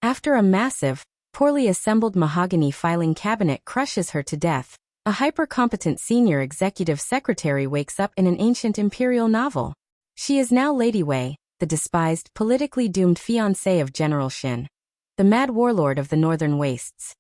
After a massive, poorly assembled mahogany filing cabinet crushes her to death, a hyper-competent senior executive secretary wakes up in an ancient imperial novel. She is now Lady Wei, the despised, politically doomed fiancée of General Shen, the mad warlord of the Northern Wastes.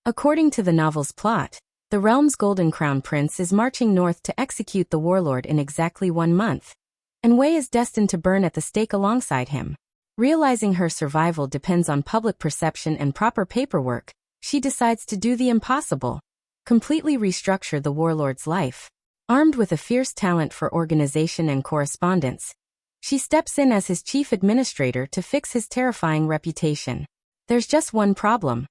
According to the novel's plot, the realm's golden crown prince is marching north to execute the warlord in exactly 1 month, and Wei is destined to burn at the stake alongside him. Realizing her survival depends on public perception and proper paperwork, she decides to do the impossible: completely restructure the warlord's life. Armed with a fierce talent for organization and correspondence, she steps in as his chief administrator to fix his terrifying reputation. There's just one problem.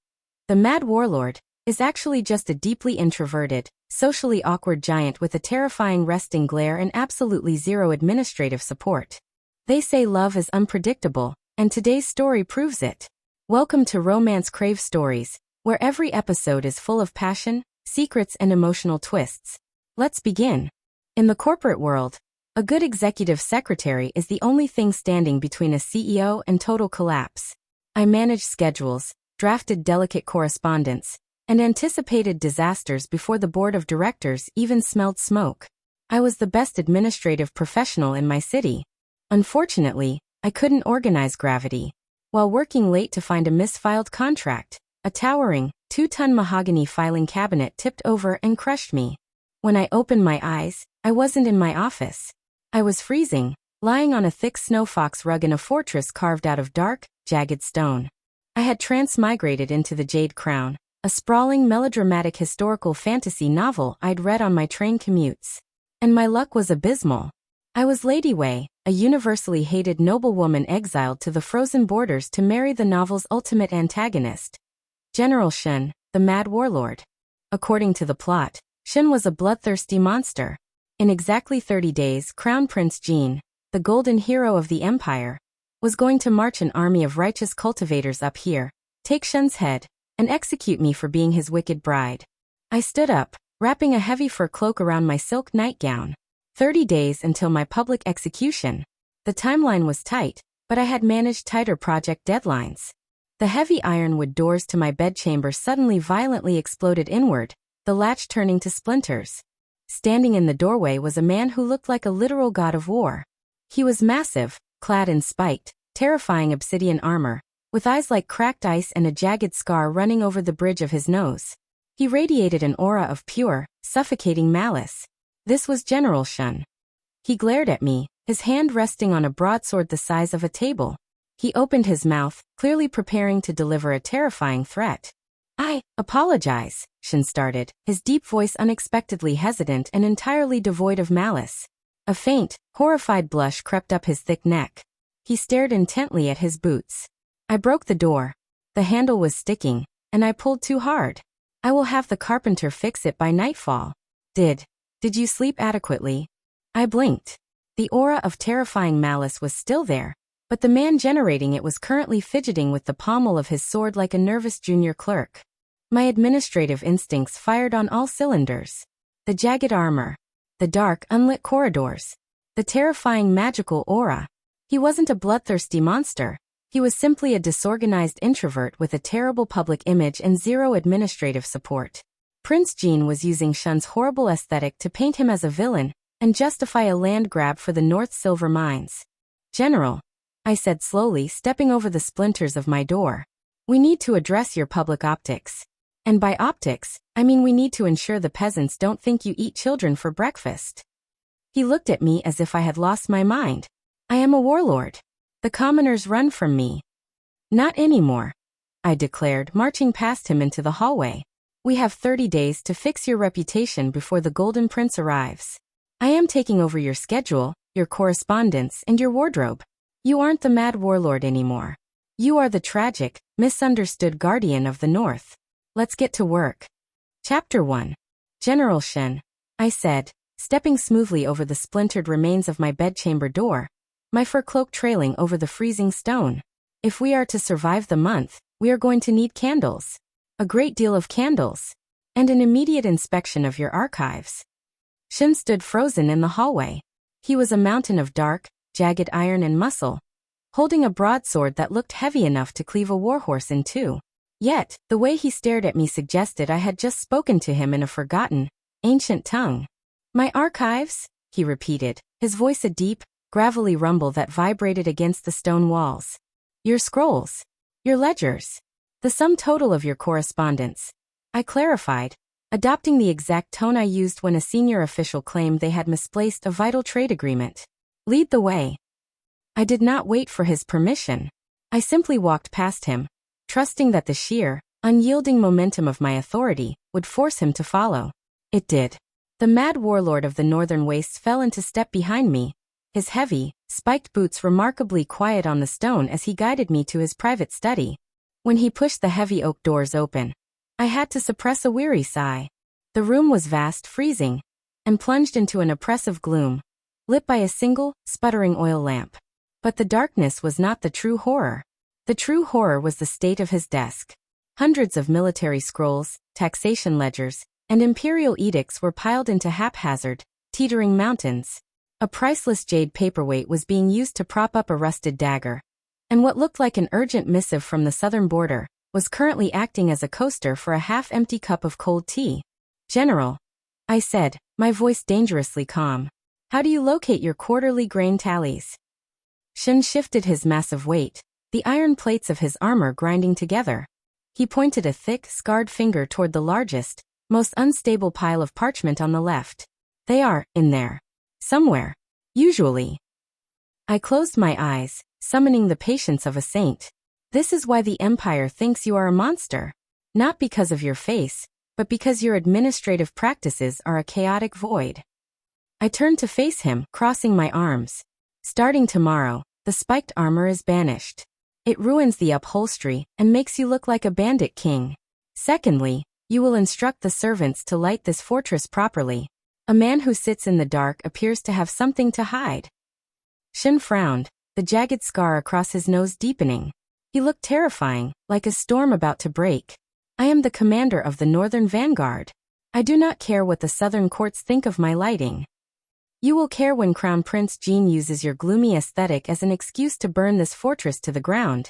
The mad warlord is actually just a deeply introverted, socially awkward giant with a terrifying resting glare and absolutely zero administrative support. They say love is unpredictable, and today's story proves it. Welcome to Romancecravestories, where every episode is full of passion, secrets, and emotional twists. Let's begin. In the corporate world, a good executive secretary is the only thing standing between a CEO and total collapse. I managed schedules, drafted delicate correspondence, and anticipated disasters before the board of directors even smelled smoke. I was the best administrative professional in my city. Unfortunately, I couldn't organize gravity. While working late to find a misfiled contract, a towering, 2-ton mahogany filing cabinet tipped over and crushed me. When I opened my eyes, I wasn't in my office. I was freezing, lying on a thick snow fox rug in a fortress carved out of dark, jagged stone. I had transmigrated into the Jade Crown, a sprawling melodramatic historical fantasy novel I'd read on my train commutes. And my luck was abysmal. I was Lady Wei, a universally hated noblewoman exiled to the frozen borders to marry the novel's ultimate antagonist, General Shen, the mad warlord. According to the plot, Shen was a bloodthirsty monster. In exactly 30 days, Crown Prince Jean, the golden hero of the empire, was going to march an army of righteous cultivators up here, take Shen's head, and execute me for being his wicked bride. I stood up, wrapping a heavy fur cloak around my silk nightgown. 30 days until my public execution. The timeline was tight, but I had managed tighter project deadlines. The heavy ironwood doors to my bedchamber suddenly violently exploded inward, the latch turning to splinters. Standing in the doorway was a man who looked like a literal god of war. He was massive, clad in spiked, terrifying obsidian armor, with eyes like cracked ice and a jagged scar running over the bridge of his nose. He radiated an aura of pure, suffocating malice. This was General Shen. He glared at me, his hand resting on a broadsword the size of a table. He opened his mouth, clearly preparing to deliver a terrifying threat. "I apologize," Shen started, his deep voice unexpectedly hesitant and entirely devoid of malice. A faint, horrified blush crept up his thick neck. He stared intently at his boots. I broke the door. The handle was sticking, and I pulled too hard. "I will have the carpenter fix it by nightfall." Did you sleep adequately?" I blinked. The aura of terrifying malice was still there, but the man generating it was currently fidgeting with the pommel of his sword like a nervous junior clerk. My administrative instincts fired on all cylinders. The jagged armor. The dark, unlit corridors. The terrifying magical aura. He wasn't a bloodthirsty monster. He was simply a disorganized introvert with a terrible public image and zero administrative support. Prince Jean was using Shen's horrible aesthetic to paint him as a villain and justify a land grab for the North Silver Mines. "General," I said slowly, stepping over the splinters of my door, "we need to address your public optics. And by optics, I mean we need to ensure the peasants don't think you eat children for breakfast." He looked at me as if I had lost my mind. "I am a warlord. The commoners run from me." "Not anymore," I declared, marching past him into the hallway. "We have 30 days to fix your reputation before the Golden Prince arrives. I am taking over your schedule, your correspondence, and your wardrobe. You aren't the mad warlord anymore. You are the tragic, misunderstood guardian of the North. Let's get to work." Chapter 1. "General Shen," I said, stepping smoothly over the splintered remains of my bedchamber door, my fur cloak trailing over the freezing stone. "If we are to survive the month, we are going to need candles. A great deal of candles. And an immediate inspection of your archives." Shen stood frozen in the hallway. He was a mountain of dark, jagged iron and muscle, holding a broadsword that looked heavy enough to cleave a warhorse in two. Yet, the way he stared at me suggested I had just spoken to him in a forgotten, ancient tongue. My archives? He repeated, his voice a deep, gravelly rumble that vibrated against the stone walls. Your scrolls. Your ledgers. The sum total of your correspondence. I clarified, adopting the exact tone I used when a senior official claimed they had misplaced a vital trade agreement. Lead the way. I did not wait for his permission. I simply walked past him, trusting that the sheer, unyielding momentum of my authority would force him to follow. It did. The mad warlord of the northern wastes fell into step behind me, his heavy, spiked boots remarkably quiet on the stone as he guided me to his private study. When he pushed the heavy oak doors open, I had to suppress a weary sigh. The room was vast, freezing, and plunged into an oppressive gloom, lit by a single, sputtering oil lamp. But the darkness was not the true horror. The true horror was the state of his desk. Hundreds of military scrolls, taxation ledgers, and imperial edicts were piled into haphazard, teetering mountains. A priceless jade paperweight was being used to prop up a rusted dagger, and what looked like an urgent missive from the southern border was currently acting as a coaster for a half-empty cup of cold tea. General, I said, my voice dangerously calm. How do you locate your quarterly grain tallies? Shen shifted his massive weight, the iron plates of his armor grinding together. He pointed a thick, scarred finger toward the largest, most unstable pile of parchment on the left. They are, in there. Somewhere. Usually. I closed my eyes, summoning the patience of a saint. This is why the Empire thinks you are a monster. Not because of your face, but because your administrative practices are a chaotic void. I turned to face him, crossing my arms. Starting tomorrow, the spiked armor is banished. It ruins the upholstery and makes you look like a bandit king. Secondly, you will instruct the servants to light this fortress properly. A man who sits in the dark appears to have something to hide. Shen frowned, the jagged scar across his nose deepening. He looked terrifying, like a storm about to break. I am the commander of the Northern Vanguard. I do not care what the Southern courts think of my lighting. You will care when Crown Prince Jean uses your gloomy aesthetic as an excuse to burn this fortress to the ground.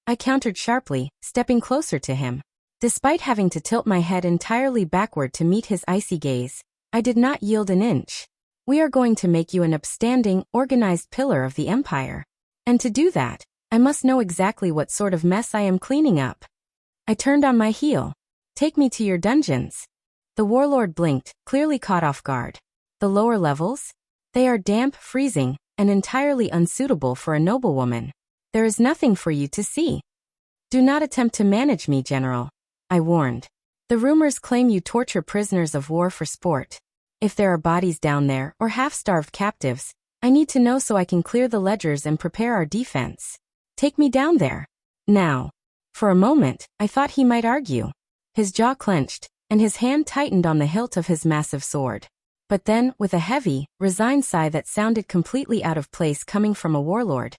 I countered sharply, stepping closer to him. Despite having to tilt my head entirely backward to meet his icy gaze, I did not yield an inch. We are going to make you an upstanding, organized pillar of the Empire. And to do that, I must know exactly what sort of mess I am cleaning up. I turned on my heel. Take me to your dungeons. The warlord blinked, clearly caught off guard. The lower levels? They are damp, freezing, and entirely unsuitable for a noblewoman. There is nothing for you to see. Do not attempt to manage me, General, I warned. The rumors claim you torture prisoners of war for sport. If there are bodies down there or half-starved captives, I need to know so I can clear the ledgers and prepare our defense. Take me down there. Now. For a moment, I thought he might argue. His jaw clenched, and his hand tightened on the hilt of his massive sword. But then, with a heavy, resigned sigh that sounded completely out of place coming from a warlord,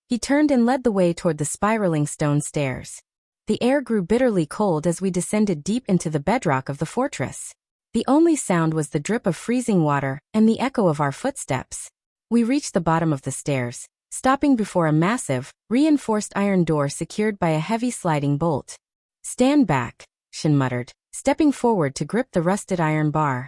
he turned and led the way toward the spiraling stone stairs. The air grew bitterly cold as we descended deep into the bedrock of the fortress. The only sound was the drip of freezing water and the echo of our footsteps. We reached the bottom of the stairs, stopping before a massive, reinforced iron door secured by a heavy sliding bolt. Stand back, Shen muttered, stepping forward to grip the rusted iron bar.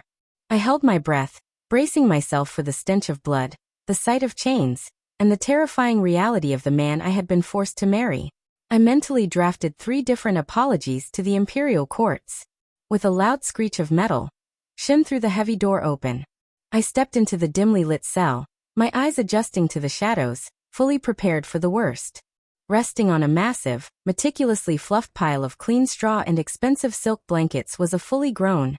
I held my breath, bracing myself for the stench of blood, the sight of chains, and the terrifying reality of the man I had been forced to marry. I mentally drafted 3 different apologies to the imperial courts. With a loud screech of metal, Shen threw the heavy door open. I stepped into the dimly lit cell, my eyes adjusting to the shadows, fully prepared for the worst. Resting on a massive, meticulously fluffed pile of clean straw and expensive silk blankets was a fully grown,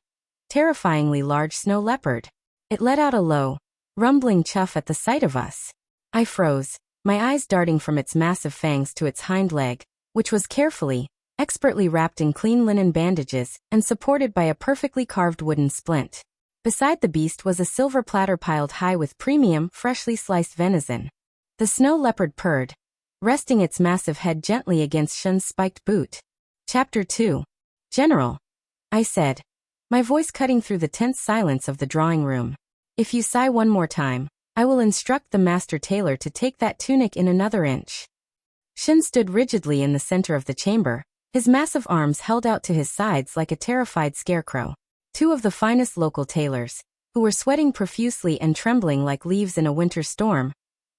terrifyingly large snow leopard. It let out a low, rumbling chuff at the sight of us. I froze, my eyes darting from its massive fangs to its hind leg, which was carefully, expertly wrapped in clean linen bandages and supported by a perfectly carved wooden splint. Beside the beast was a silver platter piled high with premium, freshly sliced venison. The snow leopard purred, resting its massive head gently against Shen's spiked boot. Chapter 2. General, I said, my voice cutting through the tense silence of the drawing room. If you sigh one more time, I will instruct the master tailor to take that tunic in another inch. Shen stood rigidly in the center of the chamber, his massive arms held out to his sides like a terrified scarecrow. Two of the finest local tailors, who were sweating profusely and trembling like leaves in a winter storm,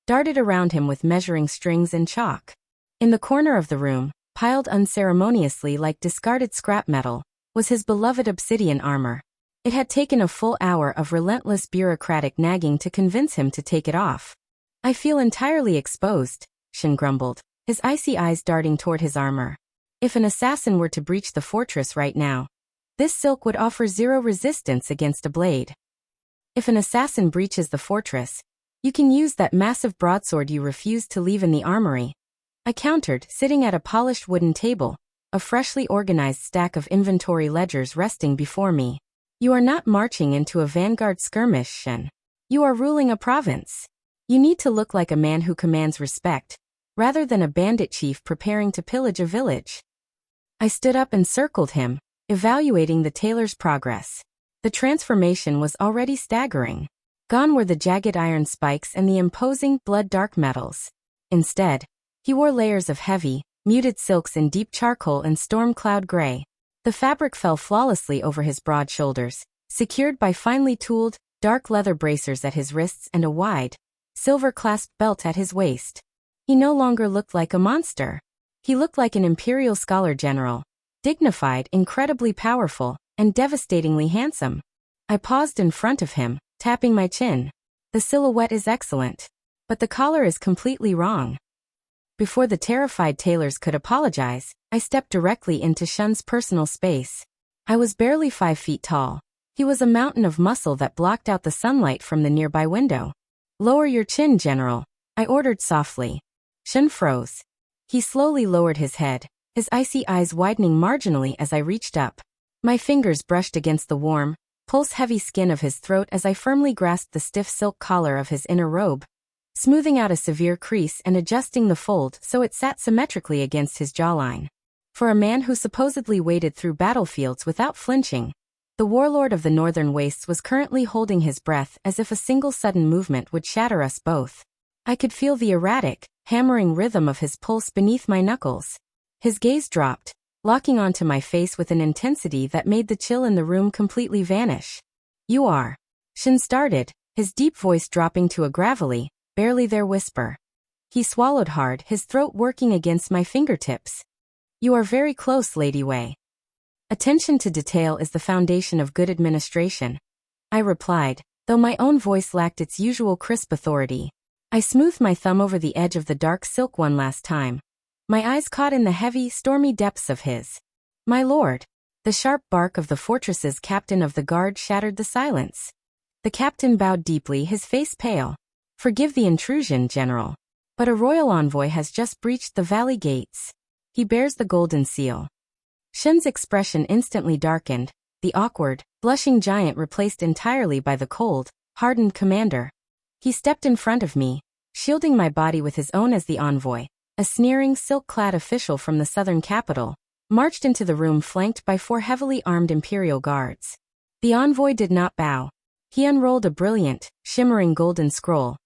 darted around him with measuring strings and chalk. In the corner of the room, piled unceremoniously like discarded scrap metal, was his beloved obsidian armor. It had taken a full hour of relentless bureaucratic nagging to convince him to take it off. "I feel entirely exposed," Shen grumbled, his icy eyes darting toward his armor. "If an assassin were to breach the fortress right now, this silk would offer zero resistance against a blade. If an assassin breaches the fortress, you can use that massive broadsword you refused to leave in the armory," I countered, sitting at a polished wooden table, a freshly organized stack of inventory ledgers resting before me. "You are not marching into a vanguard skirmish, Shen. You are ruling a province. You need to look like a man who commands respect, rather than a bandit chief preparing to pillage a village." I stood up and circled him, evaluating the tailor's progress. The transformation was already staggering. Gone were the jagged iron spikes and the imposing, blood-dark metals. Instead, he wore layers of heavy, muted silks in deep charcoal and storm cloud gray. The fabric fell flawlessly over his broad shoulders, secured by finely tooled, dark leather bracers at his wrists and a wide, silver-clasped belt at his waist. He no longer looked like a monster. He looked like an imperial scholar general, dignified, incredibly powerful, and devastatingly handsome. I paused in front of him, tapping my chin. "The silhouette is excellent, but the collar is completely wrong." Before the terrified tailors could apologize, I stepped directly into Shen's personal space. I was barely 5 feet tall. He was a mountain of muscle that blocked out the sunlight from the nearby window. "Lower your chin, General," I ordered softly. Shen froze. He slowly lowered his head, his icy eyes widening marginally as I reached up. My fingers brushed against the warm, pulse-heavy skin of his throat as I firmly grasped the stiff silk collar of his inner robe, smoothing out a severe crease and adjusting the fold so it sat symmetrically against his jawline. For a man who supposedly waded through battlefields without flinching, the warlord of the northern wastes was currently holding his breath as if a single sudden movement would shatter us both. I could feel the erratic, hammering rhythm of his pulse beneath my knuckles. His gaze dropped, locking onto my face with an intensity that made the chill in the room completely vanish. "You are." Shen started, his deep voice dropping to a gravelly, barely there whisper. He swallowed hard, his throat working against my fingertips. "You are very close, Lady Wei. Attention to detail is the foundation of good administration," I replied, though my own voice lacked its usual crisp authority. I smoothed my thumb over the edge of the dark silk one last time. My eyes caught in the heavy, stormy depths of his. "My lord." The sharp bark of the fortress's captain of the guard shattered the silence. The captain bowed deeply, his face pale. "Forgive the intrusion, General, but a royal envoy has just breached the valley gates. He bears the golden seal." Shen's expression instantly darkened, the awkward, blushing giant replaced entirely by the cold, hardened commander. He stepped in front of me, shielding my body with his own as the envoy, a sneering, silk-clad official from the southern capital, marched into the room flanked by 4 heavily armed imperial guards. The envoy did not bow. He unrolled a brilliant, shimmering golden scroll,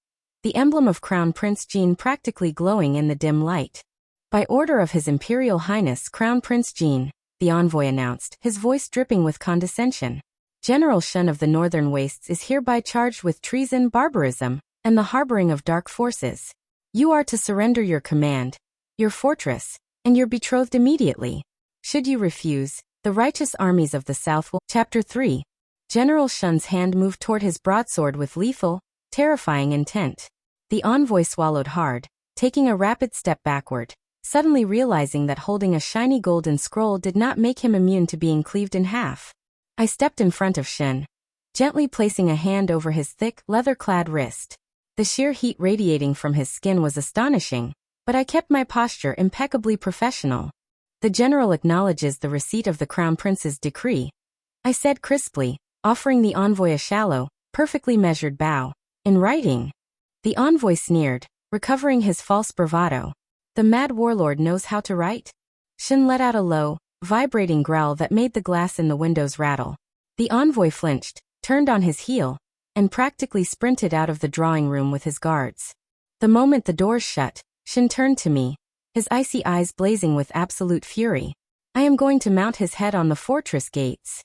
the emblem of Crown Prince Jean practically glowing in the dim light. "By order of His Imperial Highness Crown Prince Jean," the envoy announced, his voice dripping with condescension. "General Shen of the Northern Wastes is hereby charged with treason, barbarism, and the harboring of dark forces. You are to surrender your command, your fortress, and your betrothed immediately. Should you refuse, the righteous armies of the South will..." Chapter 3. General Shen's hand moved toward his broadsword with lethal, terrifying intent. The envoy swallowed hard, taking a rapid step backward, suddenly realizing that holding a shiny golden scroll did not make him immune to being cleaved in half. I stepped in front of Shen, gently placing a hand over his thick, leather-clad wrist. The sheer heat radiating from his skin was astonishing, but I kept my posture impeccably professional. "The general acknowledges the receipt of the Crown Prince's decree," I said crisply, offering the envoy a shallow, perfectly measured bow. "In writing." The envoy sneered, recovering his false bravado. "The mad warlord knows how to write?" Shen let out a low, vibrating growl that made the glass in the windows rattle. The envoy flinched, turned on his heel, and practically sprinted out of the drawing room with his guards. The moment the doors shut, Shen turned to me, his icy eyes blazing with absolute fury. I am going to mount his head on the fortress gates.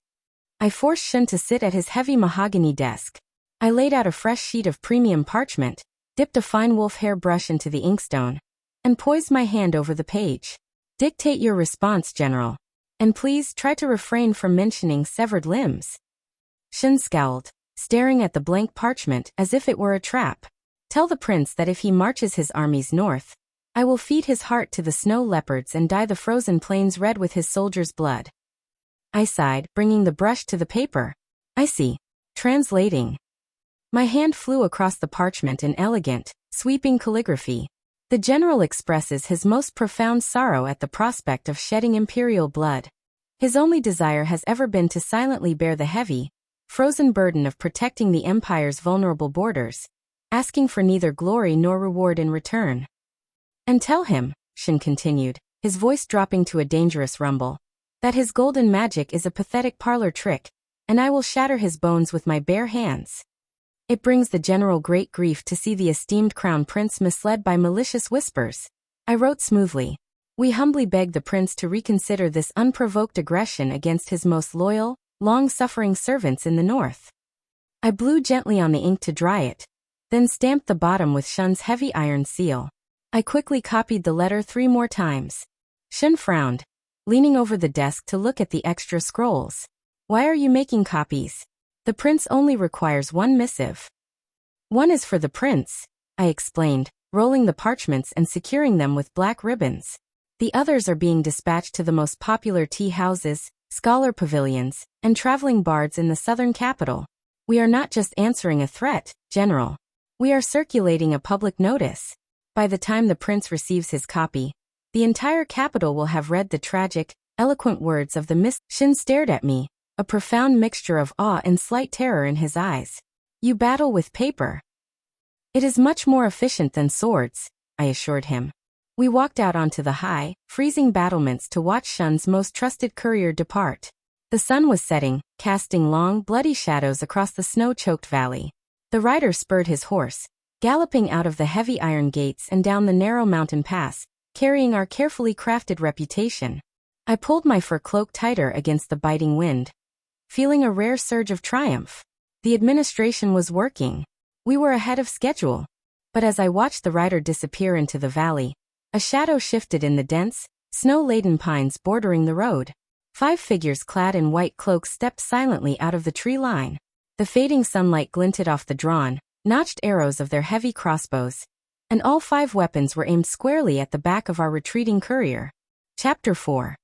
I forced Shen to sit at his heavy mahogany desk. I laid out a fresh sheet of premium parchment, dipped a fine wolf hair brush into the inkstone, and poised my hand over the page. Dictate your response, General. And please try to refrain from mentioning severed limbs. Shen scowled, staring at the blank parchment as if it were a trap. Tell the prince that if he marches his armies north, I will feed his heart to the snow leopards and dye the frozen plains red with his soldiers' blood. I sighed, bringing the brush to the paper. I see. Translating. My hand flew across the parchment in elegant, sweeping calligraphy. The general expresses his most profound sorrow at the prospect of shedding imperial blood. His only desire has ever been to silently bear the heavy, frozen burden of protecting the empire's vulnerable borders, asking for neither glory nor reward in return. And tell him, Shen continued, his voice dropping to a dangerous rumble, that his golden magic is a pathetic parlor trick, and I will shatter his bones with my bare hands. It brings the general great grief to see the esteemed crown prince misled by malicious whispers. I wrote smoothly. We humbly beg the prince to reconsider this unprovoked aggression against his most loyal, long-suffering servants in the north. I blew gently on the ink to dry it, then stamped the bottom with Shen's heavy iron seal. I quickly copied the letter 3 more times. Shen frowned, leaning over the desk to look at the extra scrolls. Why are you making copies? The prince only requires 1 missive. 1 is for the prince, I explained, rolling the parchments and securing them with black ribbons. The others are being dispatched to the most popular tea houses, scholar pavilions, and traveling bards in the southern capital. We are not just answering a threat, General. We are circulating a public notice. By the time the prince receives his copy, the entire capital will have read the tragic, eloquent words of the Miss. Shen stared at me, a profound mixture of awe and slight terror in his eyes. You battle with paper. It is much more efficient than swords, I assured him. We walked out onto the high, freezing battlements to watch Shen's most trusted courier depart. The sun was setting, casting long, bloody shadows across the snow-choked valley. The rider spurred his horse, galloping out of the heavy iron gates and down the narrow mountain pass, carrying our carefully crafted reputation. I pulled my fur cloak tighter against the biting wind, feeling a rare surge of triumph. The administration was working. We were ahead of schedule. But as I watched the rider disappear into the valley, a shadow shifted in the dense, snow-laden pines bordering the road. 5 figures clad in white cloaks stepped silently out of the tree line. The fading sunlight glinted off the drawn, notched arrows of their heavy crossbows, and all 5 weapons were aimed squarely at the back of our retreating courier. Chapter 4.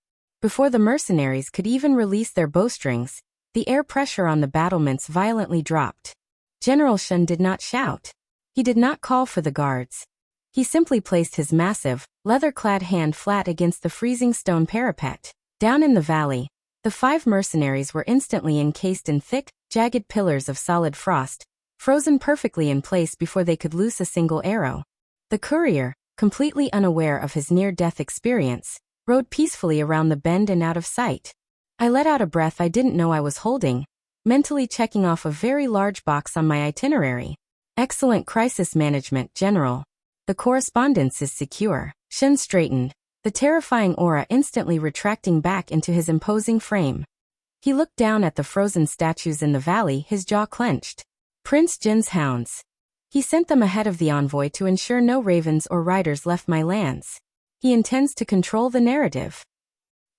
Before the mercenaries could even release their bowstrings, the air pressure on the battlements violently dropped. General Shen did not shout. He did not call for the guards. He simply placed his massive, leather-clad hand flat against the freezing stone parapet. Down in the valley, the 5 mercenaries were instantly encased in thick, jagged pillars of solid frost, frozen perfectly in place before they could loose a single arrow. The courier, completely unaware of his near-death experience, rode peacefully around the bend and out of sight. I let out a breath I didn't know I was holding, mentally checking off a very large box on my itinerary. Excellent crisis management, General. The correspondence is secure. Shen straightened, the terrifying aura instantly retracting back into his imposing frame. He looked down at the frozen statues in the valley, his jaw clenched. Prince Jin's hounds. He sent them ahead of the envoy to ensure no ravens or riders left my lands. He intends to control the narrative.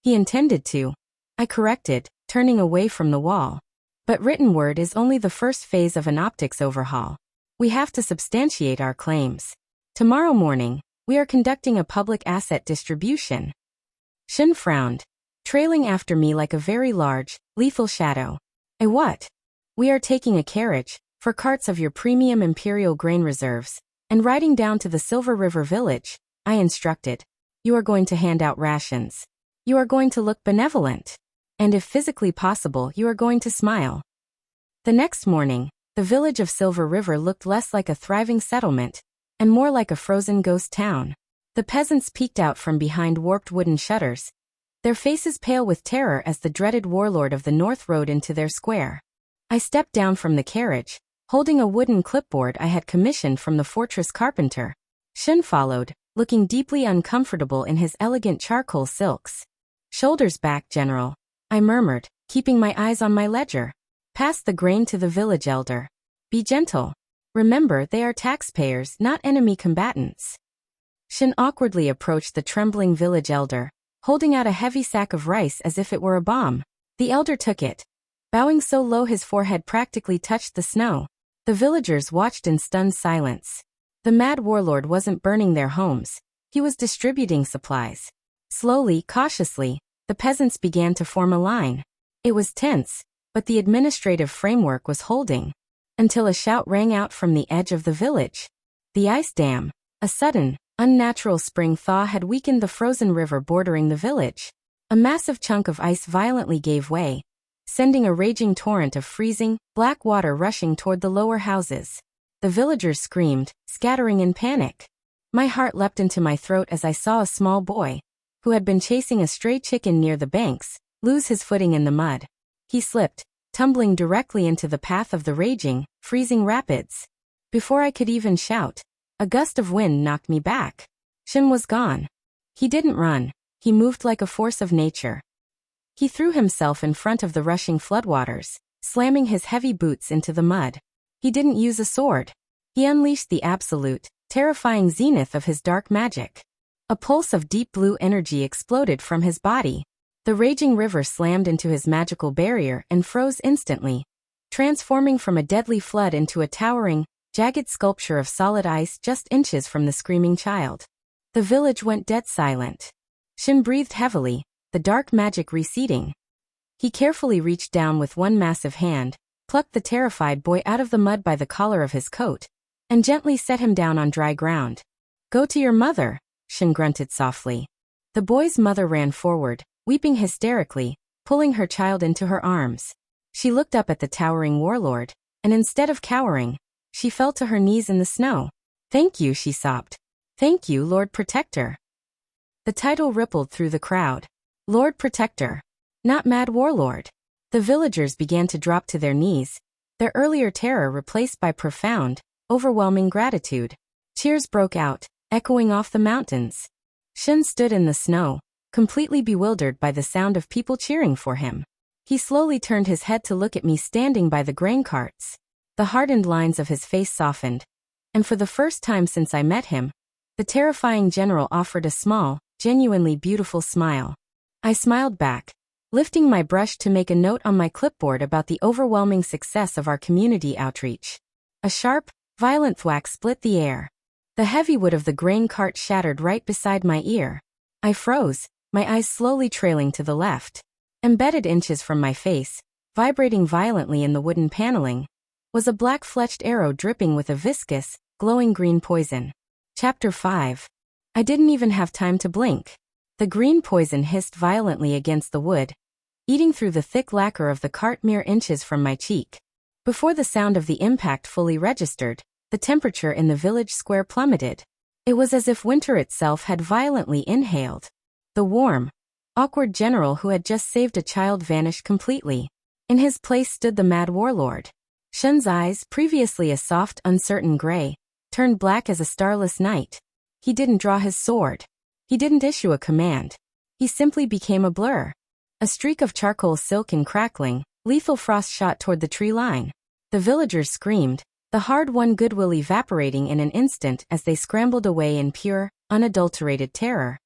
He intended to. I corrected, turning away from the wall. But written word is only the first phase of an optics overhaul. We have to substantiate our claims. Tomorrow morning, we are conducting a public asset distribution. Shen frowned, trailing after me like a very large, lethal shadow. A what? We are taking a carriage, for carts of your premium imperial grain reserves, and riding down to the Silver River village, I instructed. You are going to hand out rations. You are going to look benevolent. And if physically possible, you are going to smile. The next morning, the village of Silver River looked less like a thriving settlement, and more like a frozen ghost town. The peasants peeked out from behind warped wooden shutters, their faces pale with terror as the dreaded warlord of the north rode into their square. I stepped down from the carriage, holding a wooden clipboard I had commissioned from the fortress carpenter. Shen followed, looking deeply uncomfortable in his elegant charcoal silks. Shoulders back, General, I murmured, keeping my eyes on my ledger. Pass the grain to the village elder. Be gentle. Remember, they are taxpayers, not enemy combatants. Shen awkwardly approached the trembling village elder, holding out a heavy sack of rice as if it were a bomb. The elder took it, bowing so low his forehead practically touched the snow. The villagers watched in stunned silence. The mad warlord wasn't burning their homes. He was distributing supplies. Slowly, cautiously, the peasants began to form a line. It was tense, but the administrative framework was holding. Until a shout rang out from the edge of the village. The ice dam. A sudden, unnatural spring thaw had weakened the frozen river bordering the village. A massive chunk of ice violently gave way, sending a raging torrent of freezing, black water rushing toward the lower houses. The villagers screamed, scattering in panic. My heart leapt into my throat as I saw a small boy, who had been chasing a stray chicken near the banks, lose his footing in the mud. He slipped, tumbling directly into the path of the raging, freezing rapids. Before I could even shout, a gust of wind knocked me back. Shen was gone. He didn't run. He moved like a force of nature. He threw himself in front of the rushing floodwaters, slamming his heavy boots into the mud. He didn't use a sword. He unleashed the absolute, terrifying zenith of his dark magic. A pulse of deep blue energy exploded from his body. The raging river slammed into his magical barrier and froze instantly, transforming from a deadly flood into a towering, jagged sculpture of solid ice just inches from the screaming child. The village went dead silent. Shen breathed heavily, the dark magic receding. He carefully reached down with one massive hand, plucked the terrified boy out of the mud by the collar of his coat, and gently set him down on dry ground. Go to your mother, Shen grunted softly. The boy's mother ran forward, weeping hysterically, pulling her child into her arms. She looked up at the towering warlord, and instead of cowering, she fell to her knees in the snow. Thank you, she sobbed. Thank you, Lord Protector. The title rippled through the crowd. Lord Protector. Not Mad Warlord. The villagers began to drop to their knees, their earlier terror replaced by profound, overwhelming gratitude. Cheers broke out, echoing off the mountains. Shen stood in the snow, completely bewildered by the sound of people cheering for him. He slowly turned his head to look at me standing by the grain carts. The hardened lines of his face softened, and for the first time since I met him, the terrifying general offered a small, genuinely beautiful smile. I smiled back, lifting my brush to make a note on my clipboard about the overwhelming success of our community outreach. A sharp, violent thwack split the air. The heavy wood of the grain cart shattered right beside my ear. I froze, my eyes slowly trailing to the left. Embedded inches from my face, vibrating violently in the wooden paneling, was a black-fletched arrow dripping with a viscous, glowing green poison. Chapter 5. I didn't even have time to blink. The green poison hissed violently against the wood, eating through the thick lacquer of the cart mere inches from my cheek. Before the sound of the impact fully registered, the temperature in the village square plummeted. It was as if winter itself had violently inhaled. The warm, awkward general who had just saved a child vanished completely. In his place stood the mad warlord. Shen's eyes, previously a soft, uncertain gray, turned black as a starless night. He didn't draw his sword. He didn't issue a command. He simply became a blur. A streak of charcoal silk and crackling, lethal frost shot toward the tree line. The villagers screamed, the hard-won goodwill evaporating in an instant as they scrambled away in pure, unadulterated terror.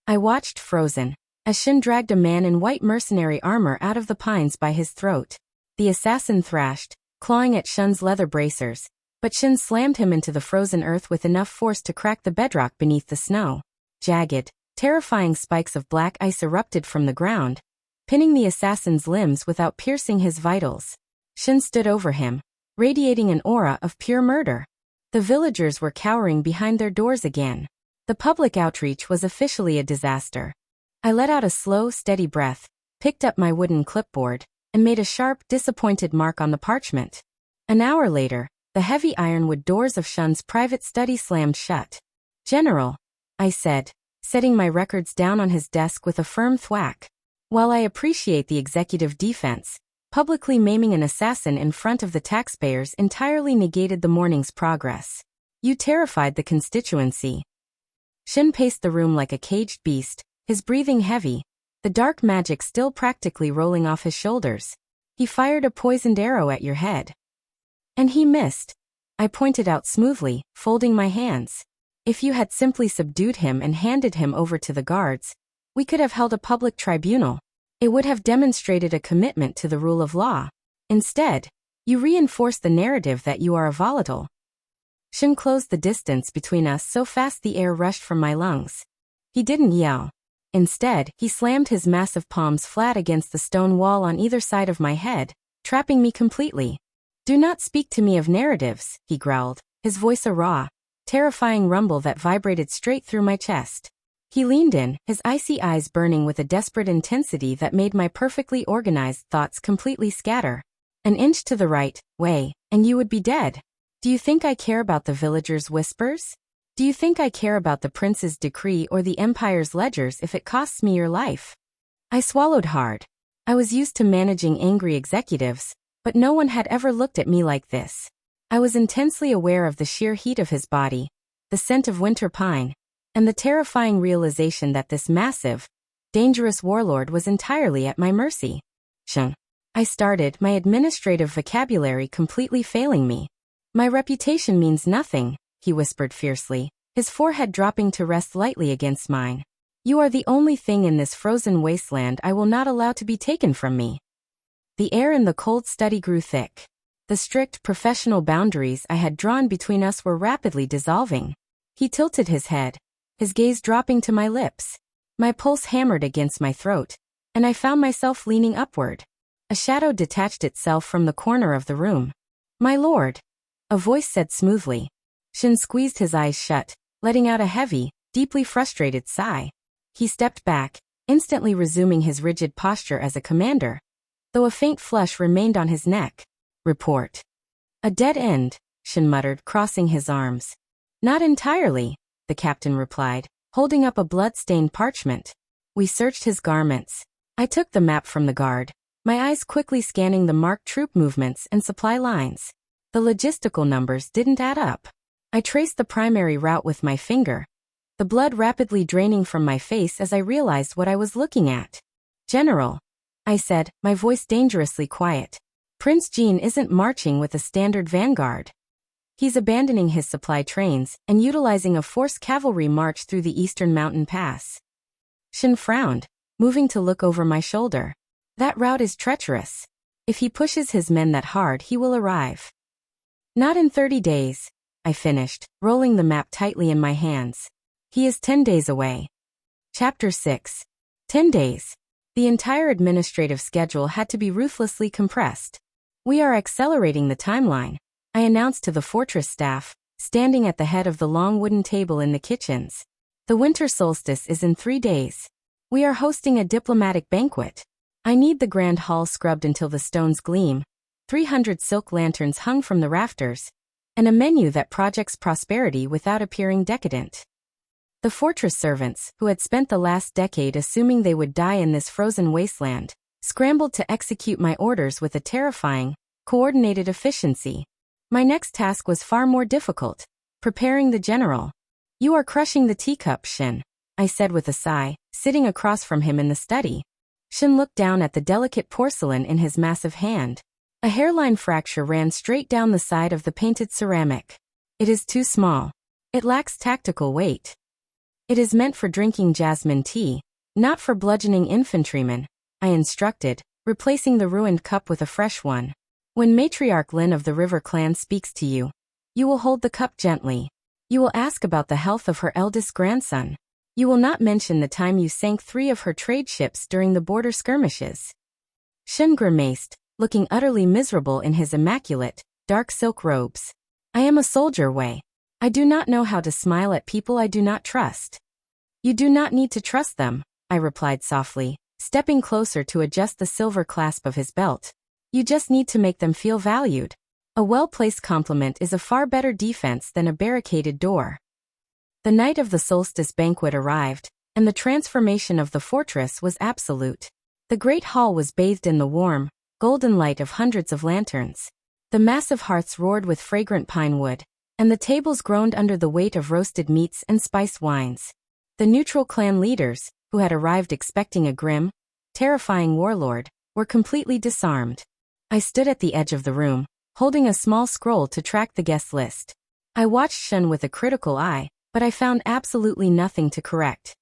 I watched frozen, as Shen dragged a man in white mercenary armor out of the pines by his throat. The assassin thrashed, clawing at Shen's leather bracers, but Shen slammed him into the frozen earth with enough force to crack the bedrock beneath the snow. Jagged, terrifying spikes of black ice erupted from the ground, pinning the assassin's limbs without piercing his vitals. Shen stood over him, radiating an aura of pure murder. The villagers were cowering behind their doors again. The public outreach was officially a disaster. I let out a slow, steady breath, picked up my wooden clipboard, and made a sharp, disappointed mark on the parchment. An hour later, the heavy ironwood doors of Shen's private study slammed shut. General, I said, setting my records down on his desk with a firm thwack. While I appreciate the executive defense, publicly maiming an assassin in front of the taxpayers entirely negated the morning's progress. You terrified the constituency. Shen paced the room like a caged beast, his breathing heavy, the dark magic still practically rolling off his shoulders. He fired a poisoned arrow at your head. And he missed. I pointed out smoothly, folding my hands. If you had simply subdued him and handed him over to the guards, we could have held a public tribunal. It would have demonstrated a commitment to the rule of law. Instead, you reinforced the narrative that you are a volatile. Shen closed the distance between us so fast the air rushed from my lungs. He didn't yell. Instead, he slammed his massive palms flat against the stone wall on either side of my head, trapping me completely. Do not speak to me of narratives, he growled, his voice a raw, terrifying rumble that vibrated straight through my chest. He leaned in, his icy eyes burning with a desperate intensity that made my perfectly organized thoughts completely scatter. An inch to the right, way, and you would be dead. Do you think I care about the villagers' whispers? Do you think I care about the prince's decree or the empire's ledgers if it costs me your life? I swallowed hard. I was used to managing angry executives, but no one had ever looked at me like this. I was intensely aware of the sheer heat of his body, the scent of winter pine, and the terrifying realization that this massive, dangerous warlord was entirely at my mercy. Shen. I started, my administrative vocabulary completely failing me. My reputation means nothing, he whispered fiercely, his forehead dropping to rest lightly against mine. You are the only thing in this frozen wasteland I will not allow to be taken from me. The air in the cold study grew thick. The strict professional boundaries I had drawn between us were rapidly dissolving. He tilted his head, his gaze dropping to my lips. My pulse hammered against my throat, and I found myself leaning upward. A shadow detached itself from the corner of the room. My lord, a voice said smoothly. Shen squeezed his eyes shut, letting out a heavy, deeply frustrated sigh. He stepped back, instantly resuming his rigid posture as a commander, though a faint flush remained on his neck. Report. A dead end, Shen muttered, crossing his arms. Not entirely, the captain replied, holding up a blood-stained parchment. We searched his garments. I took the map from the guard, my eyes quickly scanning the marked troop movements and supply lines. The logistical numbers didn't add up. I traced the primary route with my finger, the blood rapidly draining from my face as I realized what I was looking at. General, I said, my voice dangerously quiet. Prince Jean isn't marching with a standard vanguard. He's abandoning his supply trains and utilizing a forced cavalry march through the eastern mountain pass. Shen frowned, moving to look over my shoulder. That route is treacherous. If he pushes his men that hard, he will arrive. Not in 30 days, I finished, rolling the map tightly in my hands. He is 10 days away. Chapter 6. 10 days. The entire administrative schedule had to be ruthlessly compressed. We are accelerating the timeline, I announced to the fortress staff, standing at the head of the long wooden table in the kitchens. The winter solstice is in 3 days. We are hosting a diplomatic banquet. I need the grand hall scrubbed until the stones gleam, 300 silk lanterns hung from the rafters, and a menu that projects prosperity without appearing decadent. The fortress servants, who had spent the last decade assuming they would die in this frozen wasteland, scrambled to execute my orders with a terrifying, coordinated efficiency. My next task was far more difficult, preparing the general. You are crushing the teacup, Shen, I said with a sigh, sitting across from him in the study. Shen looked down at the delicate porcelain in his massive hand. A hairline fracture ran straight down the side of the painted ceramic. It is too small. It lacks tactical weight. It is meant for drinking jasmine tea, not for bludgeoning infantrymen, I instructed, replacing the ruined cup with a fresh one. When Matriarch Lin of the River Clan speaks to you, you will hold the cup gently. You will ask about the health of her eldest grandson. You will not mention the time you sank 3 of her trade ships during the border skirmishes. Shen grimaced, looking utterly miserable in his immaculate, dark silk robes. I am a soldier, Wei. I do not know how to smile at people I do not trust. You do not need to trust them, I replied softly, stepping closer to adjust the silver clasp of his belt. You just need to make them feel valued. A well-placed compliment is a far better defense than a barricaded door. The night of the solstice banquet arrived, and the transformation of the fortress was absolute. The great hall was bathed in the warm, golden light of hundreds of lanterns. The massive hearths roared with fragrant pine wood, and the tables groaned under the weight of roasted meats and spiced wines. The neutral clan leaders, who had arrived expecting a grim, terrifying warlord, were completely disarmed. I stood at the edge of the room, holding a small scroll to track the guest list. I watched Shen with a critical eye, but I found absolutely nothing to correct.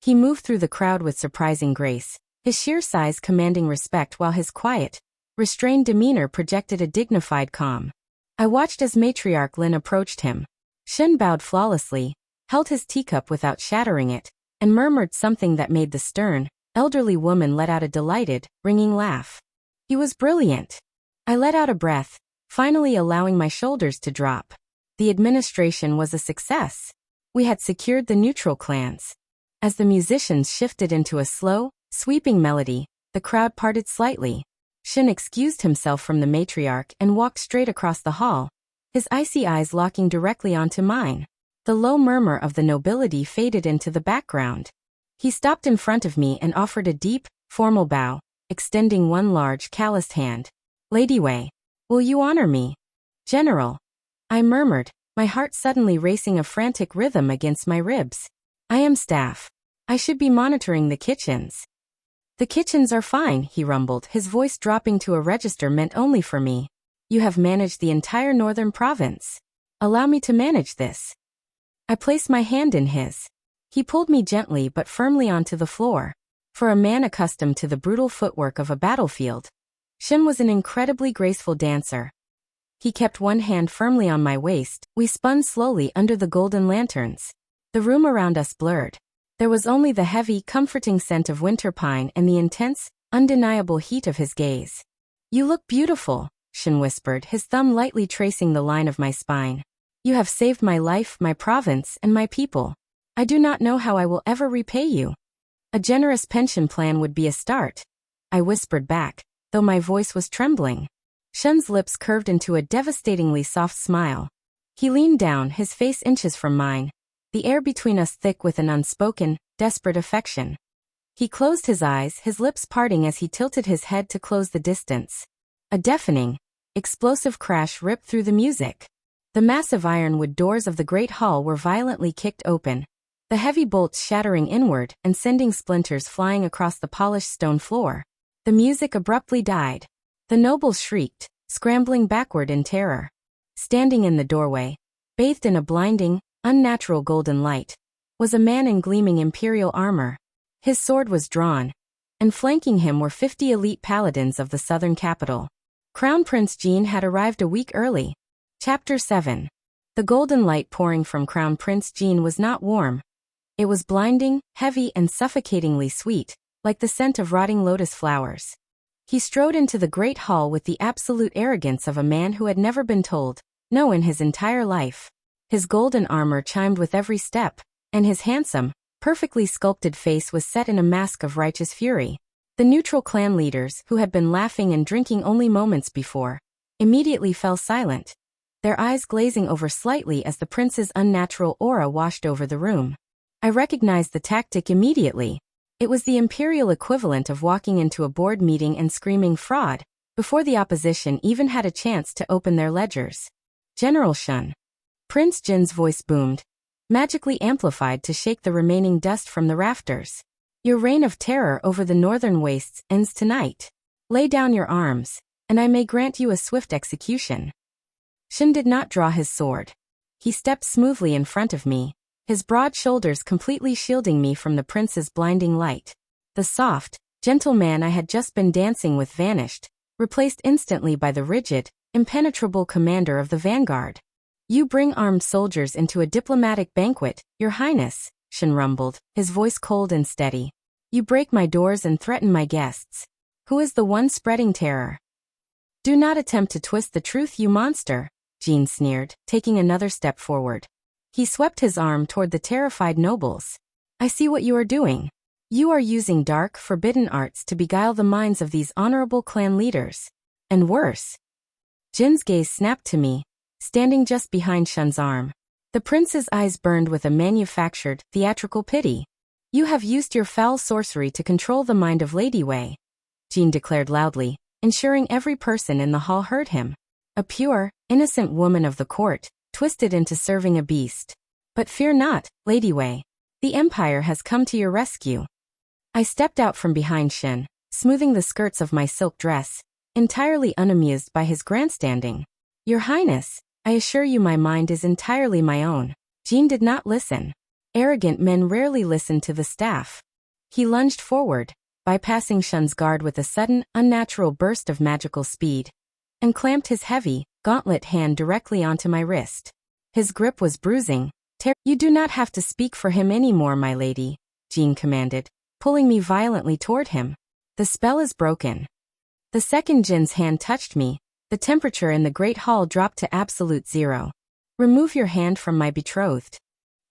He moved through the crowd with surprising grace, his sheer size commanding respect while his quiet, restrained demeanor projected a dignified calm. I watched as matriarch Lin approached him. Shen bowed flawlessly, held his teacup without shattering it, and murmured something that made the stern, elderly woman let out a delighted, ringing laugh. He was brilliant. I let out a breath, finally allowing my shoulders to drop. The administration was a success. We had secured the neutral clans. As the musicians shifted into a slow, sweeping melody, the crowd parted slightly. Shen excused himself from the matriarch and walked straight across the hall, his icy eyes locking directly onto mine. The low murmur of the nobility faded into the background. He stopped in front of me and offered a deep, formal bow, extending one large, calloused hand. "Lady Wei, will you honor me?" "General," I murmured, my heart suddenly racing a frantic rhythm against my ribs. "I am staff. I should be monitoring the kitchens." "The kitchens are fine," he rumbled, his voice dropping to a register meant only for me. "You have managed the entire northern province. Allow me to manage this." I placed my hand in his. He pulled me gently but firmly onto the floor. For a man accustomed to the brutal footwork of a battlefield, Shen was an incredibly graceful dancer. He kept one hand firmly on my waist. We spun slowly under the golden lanterns. The room around us blurred. There was only the heavy, comforting scent of winter pine and the intense, undeniable heat of his gaze. "You look beautiful," Shen whispered, his thumb lightly tracing the line of my spine. "You have saved my life, my province, and my people. I do not know how I will ever repay you." "A generous pension plan would be a start," I whispered back, though my voice was trembling. Shen's lips curved into a devastatingly soft smile. He leaned down, his face inches from mine, the air between us thick with an unspoken, desperate affection. He closed his eyes, his lips parting as he tilted his head to close the distance. A deafening, explosive crash ripped through the music. The massive ironwood doors of the great hall were violently kicked open, the heavy bolts shattering inward and sending splinters flying across the polished stone floor. The music abruptly died. The nobles shrieked, scrambling backward in terror. Standing in the doorway, bathed in a blinding, unnatural golden light, was a man in gleaming imperial armor. His sword was drawn, and flanking him were 50 elite paladins of the southern capital. Crown Prince Jean had arrived a week early. Chapter 7. The golden light pouring from Crown Prince Jean was not warm. It was blinding, heavy, and suffocatingly sweet, like the scent of rotting lotus flowers. He strode into the great hall with the absolute arrogance of a man who had never been told no in his entire life. His golden armor chimed with every step, and his handsome, perfectly sculpted face was set in a mask of righteous fury. The neutral clan leaders, who had been laughing and drinking only moments before, immediately fell silent, their eyes glazing over slightly as the prince's unnatural aura washed over the room. I recognized the tactic immediately. It was the imperial equivalent of walking into a board meeting and screaming fraud, before the opposition even had a chance to open their ledgers. "General Shen." Prince Jin's voice boomed, magically amplified to shake the remaining dust from the rafters. "Your reign of terror over the northern wastes ends tonight. Lay down your arms, and I may grant you a swift execution." Shen did not draw his sword. He stepped smoothly in front of me, his broad shoulders completely shielding me from the prince's blinding light. The soft, gentle man I had just been dancing with vanished, replaced instantly by the rigid, impenetrable commander of the vanguard. "You bring armed soldiers into a diplomatic banquet, Your Highness," Shen rumbled, his voice cold and steady. "You break my doors and threaten my guests. Who is the one spreading terror?" "Do not attempt to twist the truth, you monster," Jean sneered, taking another step forward. He swept his arm toward the terrified nobles. "I see what you are doing. You are using dark, forbidden arts to beguile the minds of these honorable clan leaders. And worse." Jin's gaze snapped to me, standing just behind Shen's arm. The prince's eyes burned with a manufactured, theatrical pity. "You have used your foul sorcery to control the mind of Lady Wei," Jean declared loudly, ensuring every person in the hall heard him. "A pure, innocent woman of the court, twisted into serving a beast. But fear not, Lady Wei. The Empire has come to your rescue. I stepped out from behind Shen, smoothing the skirts of my silk dress, entirely unamused by his grandstanding. Your Highness, I assure you my mind is entirely my own. Jin did not listen. Arrogant men rarely listen to the staff. He lunged forward, bypassing Shen's guard with a sudden, unnatural burst of magical speed, and clamped his heavy, gauntlet hand directly onto my wrist. His grip was bruising. You do not have to speak for him anymore, my lady, Jin commanded, pulling me violently toward him. The spell is broken. The second Jin's hand touched me, the temperature in the great hall dropped to absolute zero. Remove your hand from my betrothed.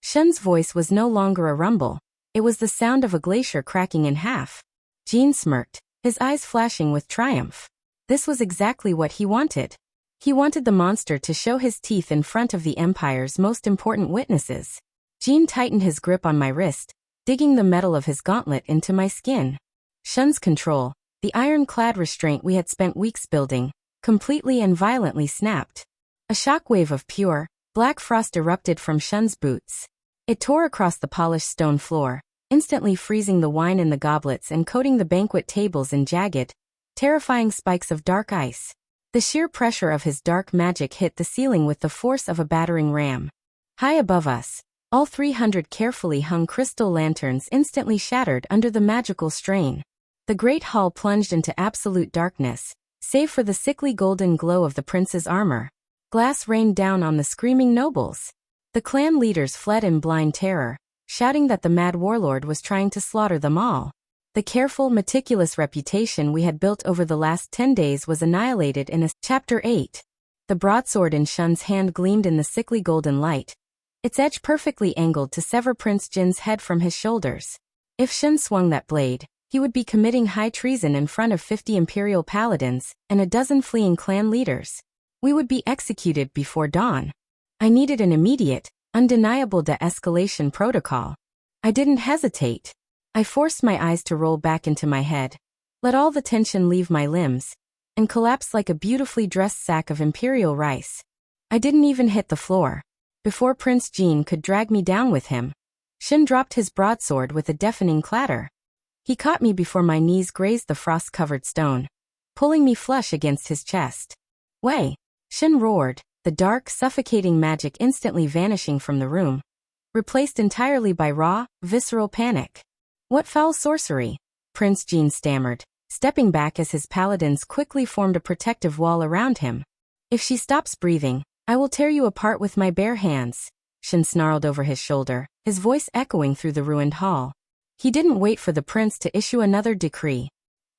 Shen's voice was no longer a rumble. It was the sound of a glacier cracking in half. Jin smirked, his eyes flashing with triumph. This was exactly what he wanted. He wanted the monster to show his teeth in front of the Empire's most important witnesses. Jin tightened his grip on my wrist, digging the metal of his gauntlet into my skin. Shen's control, the ironclad restraint we had spent weeks building, completely and violently snapped. A shockwave of pure, black frost erupted from Shen's boots. It tore across the polished stone floor, instantly freezing the wine in the goblets and coating the banquet tables in jagged, terrifying spikes of dark ice. The sheer pressure of his dark magic hit the ceiling with the force of a battering ram. High above us, all 300 carefully hung crystal lanterns instantly shattered under the magical strain. The great hall plunged into absolute darkness, save for the sickly golden glow of the prince's armor. Glass rained down on the screaming nobles. The clan leaders fled in blind terror, shouting that the mad warlord was trying to slaughter them all. The careful, meticulous reputation we had built over the last 10 days was annihilated in Chapter 8. The broadsword in Shen's hand gleamed in the sickly golden light, its edge perfectly angled to sever Prince Jin's head from his shoulders. If Shen swung that blade, he would be committing high treason in front of 50 imperial paladins and a dozen fleeing clan leaders. We would be executed before dawn. I needed an immediate, undeniable de-escalation protocol. I didn't hesitate. I forced my eyes to roll back into my head, let all the tension leave my limbs, and collapsed like a beautifully dressed sack of imperial rice. I didn't even hit the floor. Before Prince Jin could drag me down with him, Shen dropped his broadsword with a deafening clatter. He caught me before my knees grazed the frost-covered stone, pulling me flush against his chest. Way! Shen roared, the dark, suffocating magic instantly vanishing from the room, replaced entirely by raw, visceral panic. What foul sorcery? Prince Jin stammered, stepping back as his paladins quickly formed a protective wall around him. If she stops breathing, I will tear you apart with my bare hands, Shen snarled over his shoulder, his voice echoing through the ruined hall. He didn't wait for the prince to issue another decree.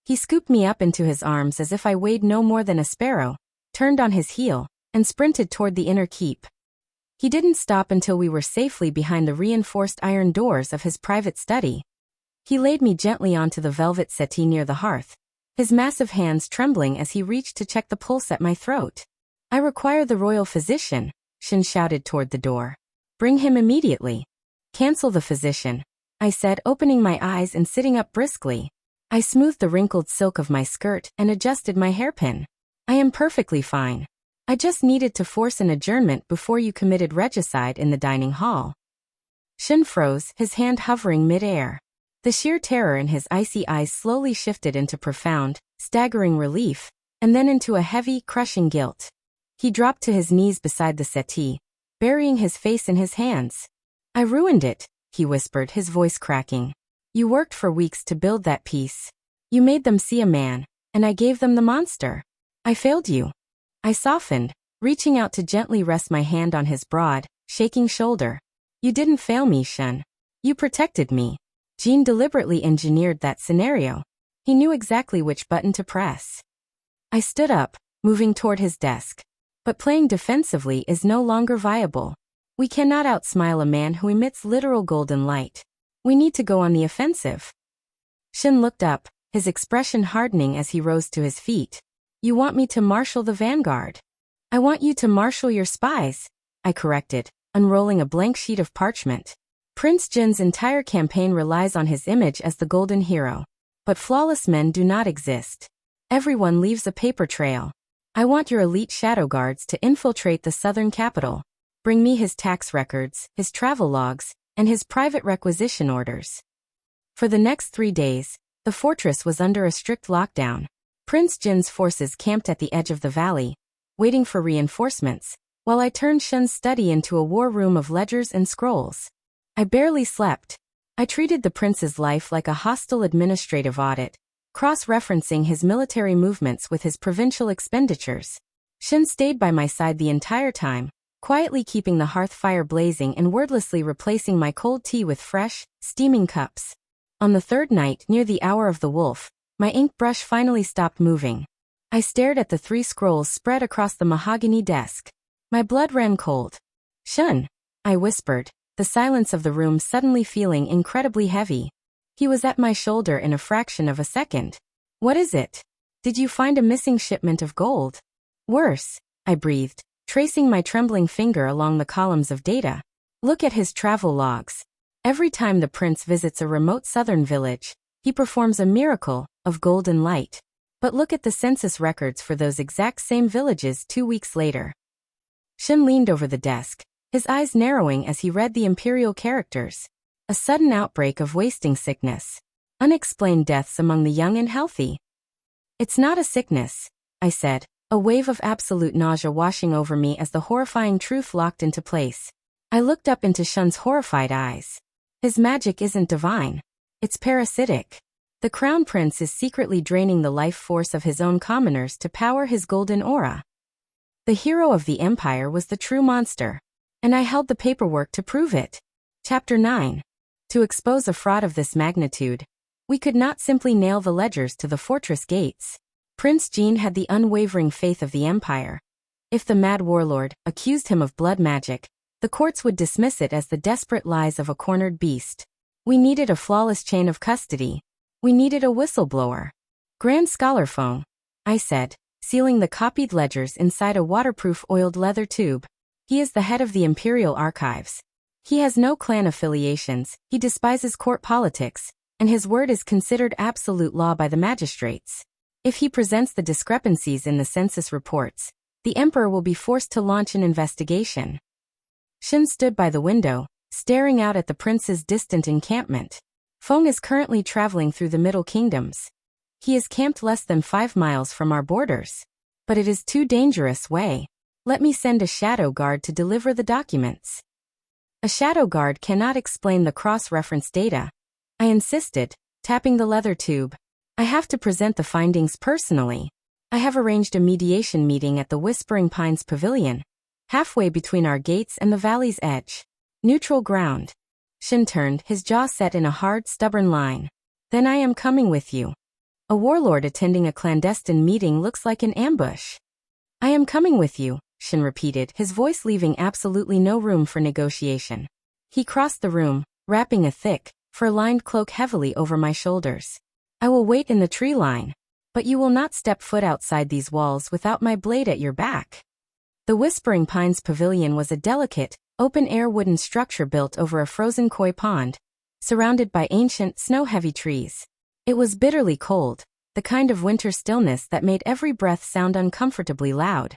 He scooped me up into his arms as if I weighed no more than a sparrow, turned on his heel, and sprinted toward the inner keep. He didn't stop until we were safely behind the reinforced iron doors of his private study. He laid me gently onto the velvet settee near the hearth, his massive hands trembling as he reached to check the pulse at my throat. I require the royal physician, Shen shouted toward the door. Bring him immediately. Cancel the physician, I said, opening my eyes and sitting up briskly. I smoothed the wrinkled silk of my skirt and adjusted my hairpin. I am perfectly fine. I just needed to force an adjournment before you committed regicide in the dining hall. Shen froze, his hand hovering mid-air. The sheer terror in his icy eyes slowly shifted into profound, staggering relief, and then into a heavy, crushing guilt. He dropped to his knees beside the settee, burying his face in his hands. I ruined it, he whispered, his voice cracking. You worked for weeks to build that piece. You made them see a man, and I gave them the monster. I failed you. I softened, reaching out to gently rest my hand on his broad, shaking shoulder. You didn't fail me, Shen. You protected me. Jin deliberately engineered that scenario. He knew exactly which button to press. I stood up, moving toward his desk. But playing defensively is no longer viable. We cannot outsmile a man who emits literal golden light. We need to go on the offensive. Shen looked up, his expression hardening as he rose to his feet. You want me to marshal the vanguard? I want you to marshal your spies, I corrected, unrolling a blank sheet of parchment. Prince Jin's entire campaign relies on his image as the golden hero. But flawless men do not exist. Everyone leaves a paper trail. I want your elite shadow guards to infiltrate the southern capital. Bring me his tax records, his travel logs, and his private requisition orders. For the next 3 days, the fortress was under a strict lockdown. Prince Jin's forces camped at the edge of the valley, waiting for reinforcements, while I turned Shen's study into a war room of ledgers and scrolls. I barely slept. I treated the prince's life like a hostile administrative audit, cross-referencing his military movements with his provincial expenditures. Shen stayed by my side the entire time, quietly keeping the hearth fire blazing and wordlessly replacing my cold tea with fresh, steaming cups. On the third night, near the hour of the wolf, my ink brush finally stopped moving. I stared at the 3 scrolls spread across the mahogany desk. My blood ran cold. "Shen," I whispered, the silence of the room suddenly feeling incredibly heavy. He was at my shoulder in a fraction of a second. "What is it? Did you find a missing shipment of gold?" "Worse," I breathed, tracing my trembling finger along the columns of data. "Look at his travel logs. Every time the prince visits a remote southern village, he performs a miracle of golden light. But look at the census records for those exact same villages 2 weeks later." Shen leaned over the desk, his eyes narrowing as he read the imperial characters. "A sudden outbreak of wasting sickness. Unexplained deaths among the young and healthy." "It's not a sickness," I said, a wave of absolute nausea washing over me as the horrifying truth locked into place. I looked up into Shen's horrified eyes. "His magic isn't divine. It's parasitic. The crown prince is secretly draining the life force of his own commoners to power his golden aura. The hero of the empire was the true monster. And I held the paperwork to prove it." Chapter 9. To expose a fraud of this magnitude, we could not simply nail the ledgers to the fortress gates. Prince Jin had the unwavering faith of the empire. If the mad warlord accused him of blood magic, the courts would dismiss it as the desperate lies of a cornered beast. We needed a flawless chain of custody. We needed a whistleblower. "Grand Scholar Feng," I said, sealing the copied ledgers inside a waterproof oiled leather tube. "He is the head of the Imperial Archives. He has no clan affiliations, he despises court politics, and his word is considered absolute law by the magistrates. If he presents the discrepancies in the census reports, the emperor will be forced to launch an investigation." Shen stood by the window, staring out at the prince's distant encampment. "Feng is currently traveling through the Middle Kingdoms. He is camped less than 5 miles from our borders. But it is too dangerous way. Let me send a shadow guard to deliver the documents." "A shadow guard cannot explain the cross-reference data," I insisted, tapping the leather tube. "I have to present the findings personally. I have arranged a mediation meeting at the Whispering Pines Pavilion, halfway between our gates and the valley's edge. Neutral ground." Shen turned, his jaw set in a hard, stubborn line. "Then I am coming with you. A warlord attending a clandestine meeting looks like an ambush." "I am coming with you," Shen repeated, his voice leaving absolutely no room for negotiation. He crossed the room, wrapping a thick, fur-lined cloak heavily over my shoulders. "I will wait in the tree line. But you will not step foot outside these walls without my blade at your back." The Whispering Pines Pavilion was a delicate, open-air wooden structure built over a frozen koi pond, surrounded by ancient, snow-heavy trees. It was bitterly cold, the kind of winter stillness that made every breath sound uncomfortably loud.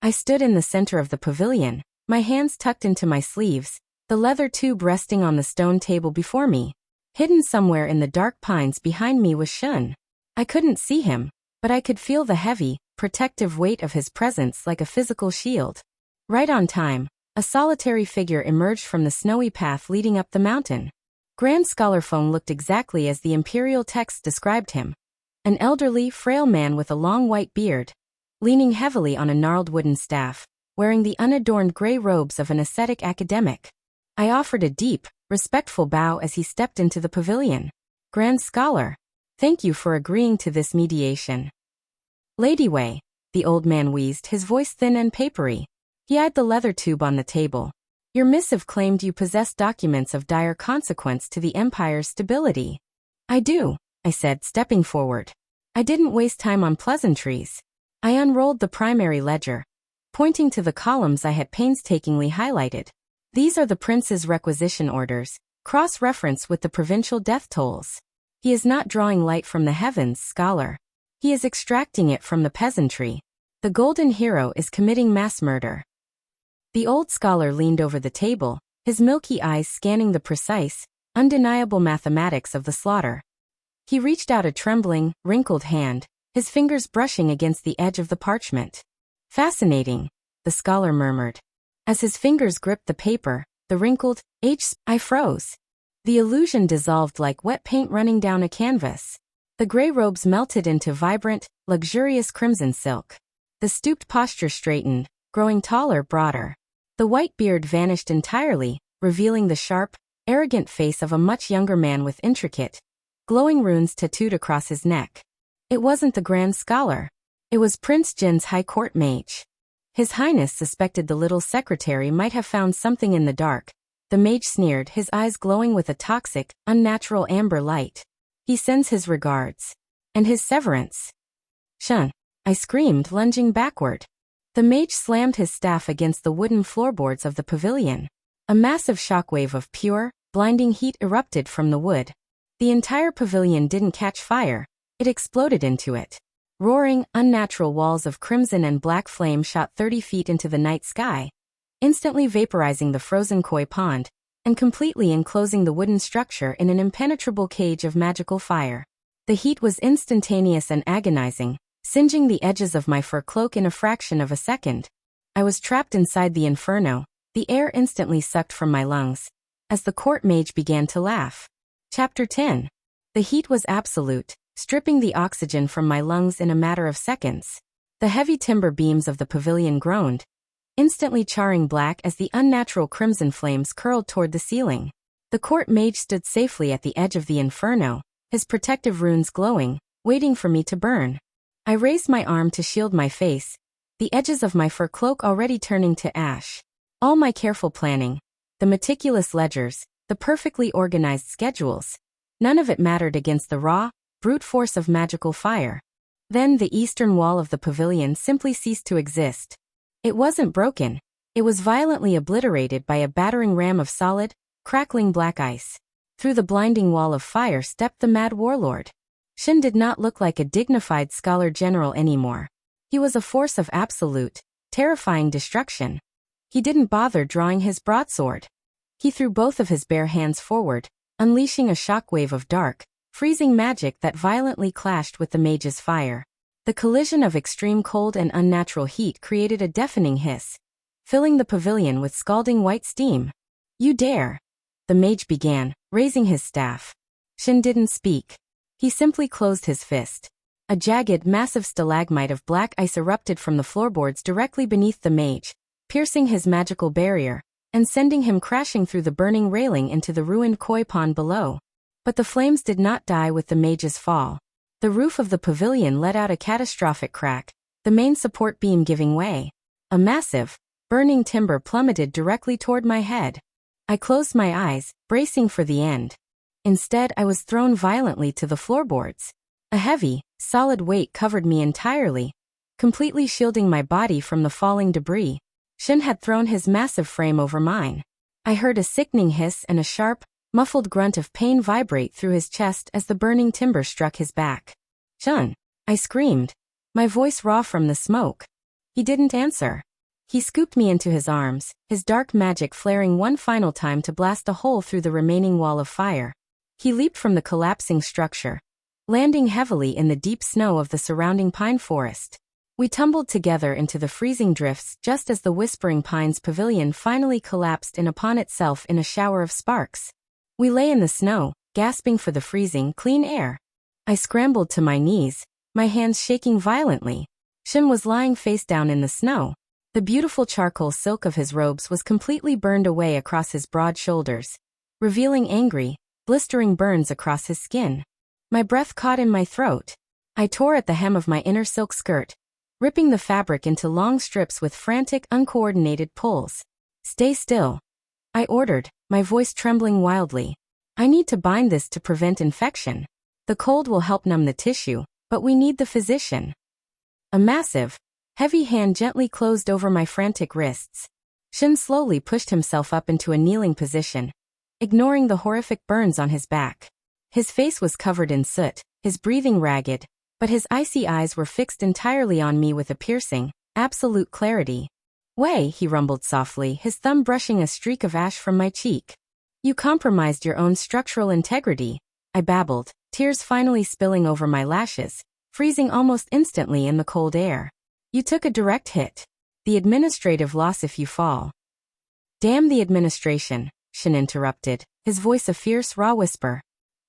I stood in the center of the pavilion, my hands tucked into my sleeves, the leather tube resting on the stone table before me. Hidden somewhere in the dark pines behind me was Shen. I couldn't see him, but I could feel the heavy, protective weight of his presence like a physical shield. Right on time, a solitary figure emerged from the snowy path leading up the mountain. Grand Scholar Feng looked exactly as the imperial text described him. An elderly, frail man with a long white beard, leaning heavily on a gnarled wooden staff, wearing the unadorned gray robes of an ascetic academic. I offered a deep, respectful bow as he stepped into the pavilion. "Grand Scholar, thank you for agreeing to this mediation." "Lady Wei," the old man wheezed, his voice thin and papery. He eyed the leather tube on the table. "Your missive claimed you possess documents of dire consequence to the Empire's stability." "I do," I said, stepping forward. I didn't waste time on pleasantries. I unrolled the primary ledger, pointing to the columns I had painstakingly highlighted. "These are the prince's requisition orders, cross-referenced with the provincial death tolls. He is not drawing light from the heavens, scholar. He is extracting it from the peasantry. The golden hero is committing mass murder." The old scholar leaned over the table, his milky eyes scanning the precise, undeniable mathematics of the slaughter. He reached out a trembling, wrinkled hand, his fingers brushing against the edge of the parchment. Fascinating, the scholar murmured. As his fingers gripped the paper, the wrinkled I froze. The illusion dissolved like wet paint running down a canvas. The gray robes melted into vibrant, luxurious crimson silk. The stooped posture straightened, growing taller, broader. The white beard vanished entirely, revealing the sharp, arrogant face of a much younger man with intricate, glowing runes tattooed across his neck. It wasn't the Grand Scholar. It was Prince Jin's High Court mage. His Highness suspected the little secretary might have found something in the dark. The mage sneered, his eyes glowing with a toxic, unnatural amber light. He sends his regards. And his severance. Shen, I screamed, lunging backward. The mage slammed his staff against the wooden floorboards of the pavilion. A massive shockwave of pure, blinding heat erupted from the wood. The entire pavilion didn't catch fire, it exploded into it. Roaring, unnatural walls of crimson and black flame shot 30 feet into the night sky, instantly vaporizing the frozen koi pond, and completely enclosing the wooden structure in an impenetrable cage of magical fire. The heat was instantaneous and agonizing, singeing the edges of my fur cloak in a fraction of a second. I was trapped inside the inferno, the air instantly sucked from my lungs, as the court mage began to laugh. Chapter 10. The heat was absolute, stripping the oxygen from my lungs in a matter of seconds. The heavy timber beams of the pavilion groaned, instantly charring black as the unnatural crimson flames curled toward the ceiling. The court mage stood safely at the edge of the inferno, his protective runes glowing, waiting for me to burn. I raised my arm to shield my face, the edges of my fur cloak already turning to ash. All my careful planning, the meticulous ledgers, the perfectly organized schedules, none of it mattered against the raw, brute force of magical fire. Then the eastern wall of the pavilion simply ceased to exist. It wasn't broken. It was violently obliterated by a battering ram of solid, crackling black ice. Through the blinding wall of fire stepped the mad warlord. Shen did not look like a dignified scholar general anymore. He was a force of absolute, terrifying destruction. He didn't bother drawing his broadsword. He threw both of his bare hands forward, unleashing a shockwave of dark, freezing magic that violently clashed with the mage's fire. The collision of extreme cold and unnatural heat created a deafening hiss, filling the pavilion with scalding white steam. "You dare!" the mage began, raising his staff. Shen didn't speak. He simply closed his fist. A jagged, massive stalagmite of black ice erupted from the floorboards directly beneath the mage, piercing his magical barrier, and sending him crashing through the burning railing into the ruined koi pond below. But the flames did not die with the mage's fall. The roof of the pavilion let out a catastrophic crack, the main support beam giving way. A massive, burning timber plummeted directly toward my head. I closed my eyes, bracing for the end. Instead, I was thrown violently to the floorboards. A heavy, solid weight covered me entirely, completely shielding my body from the falling debris. Shen had thrown his massive frame over mine. I heard a sickening hiss and a sharp, muffled grunt of pain vibrate through his chest as the burning timber struck his back. "Shen!" I screamed, my voice raw from the smoke. He didn't answer. He scooped me into his arms, his dark magic flaring one final time to blast a hole through the remaining wall of fire. He leaped from the collapsing structure, landing heavily in the deep snow of the surrounding pine forest. We tumbled together into the freezing drifts just as the Whispering Pines pavilion finally collapsed in upon itself in a shower of sparks. We lay in the snow, gasping for the freezing, clean air. I scrambled to my knees, my hands shaking violently. Shen was lying face down in the snow. The beautiful charcoal silk of his robes was completely burned away across his broad shoulders, revealing angry, blistering burns across his skin. My breath caught in my throat. I tore at the hem of my inner silk skirt, ripping the fabric into long strips with frantic, uncoordinated pulls. "Stay still," I ordered, my voice trembling wildly. "I need to bind this to prevent infection. The cold will help numb the tissue, but we need the physician." A massive, heavy hand gently closed over my frantic wrists. Shen slowly pushed himself up into a kneeling position, ignoring the horrific burns on his back. His face was covered in soot, his breathing ragged, but his icy eyes were fixed entirely on me with a piercing, absolute clarity. Wei, he rumbled softly, his thumb brushing a streak of ash from my cheek. You compromised your own structural integrity, I babbled, tears finally spilling over my lashes, freezing almost instantly in the cold air. You took a direct hit. The administrative loss if you fall. Damn the administration, Shen interrupted, his voice a fierce raw whisper.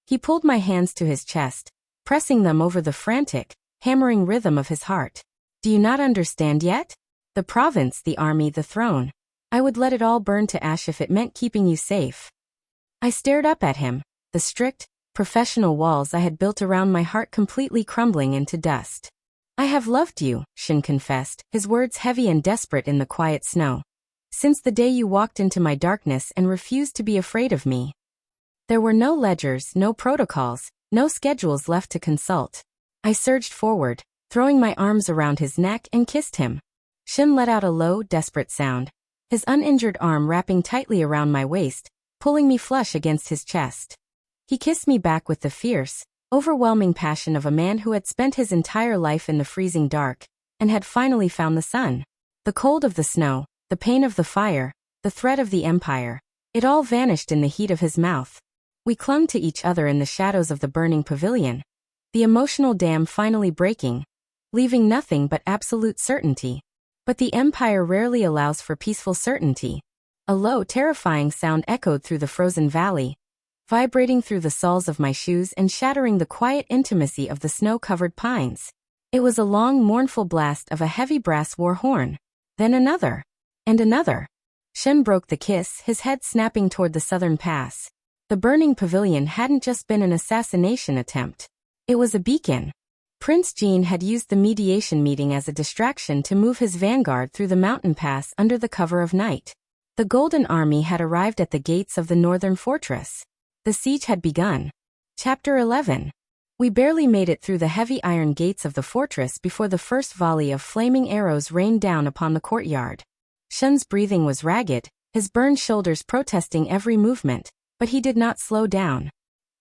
He pulled my hands to his chest, pressing them over the frantic, hammering rhythm of his heart. Do you not understand yet? The province, the army, the throne. I would let it all burn to ash if it meant keeping you safe. I stared up at him, the strict, professional walls I had built around my heart completely crumbling into dust. I have loved you, Shen confessed, his words heavy and desperate in the quiet snow. Since the day you walked into my darkness and refused to be afraid of me. There were no ledgers, no protocols, no schedules left to consult. I surged forward, throwing my arms around his neck and kissed him. Shen let out a low, desperate sound, his uninjured arm wrapping tightly around my waist, pulling me flush against his chest. He kissed me back with the fierce, overwhelming passion of a man who had spent his entire life in the freezing dark, and had finally found the sun. The cold of the snow, the pain of the fire, the threat of the empire, it all vanished in the heat of his mouth. We clung to each other in the shadows of the burning pavilion, the emotional dam finally breaking, leaving nothing but absolute certainty. But the empire rarely allows for peaceful certainty. A low, terrifying sound echoed through the frozen valley, vibrating through the soles of my shoes and shattering the quiet intimacy of the snow-covered pines. It was a long, mournful blast of a heavy brass war horn. Then another. And another. Shen broke the kiss, his head snapping toward the southern pass. The burning pavilion hadn't just been an assassination attempt. It was a beacon. Prince Jean had used the mediation meeting as a distraction to move his vanguard through the mountain pass under the cover of night. The Golden Army had arrived at the gates of the northern fortress. The siege had begun. Chapter 11. We barely made it through the heavy iron gates of the fortress before the first volley of flaming arrows rained down upon the courtyard. Shen's breathing was ragged, his burned shoulders protesting every movement, but he did not slow down.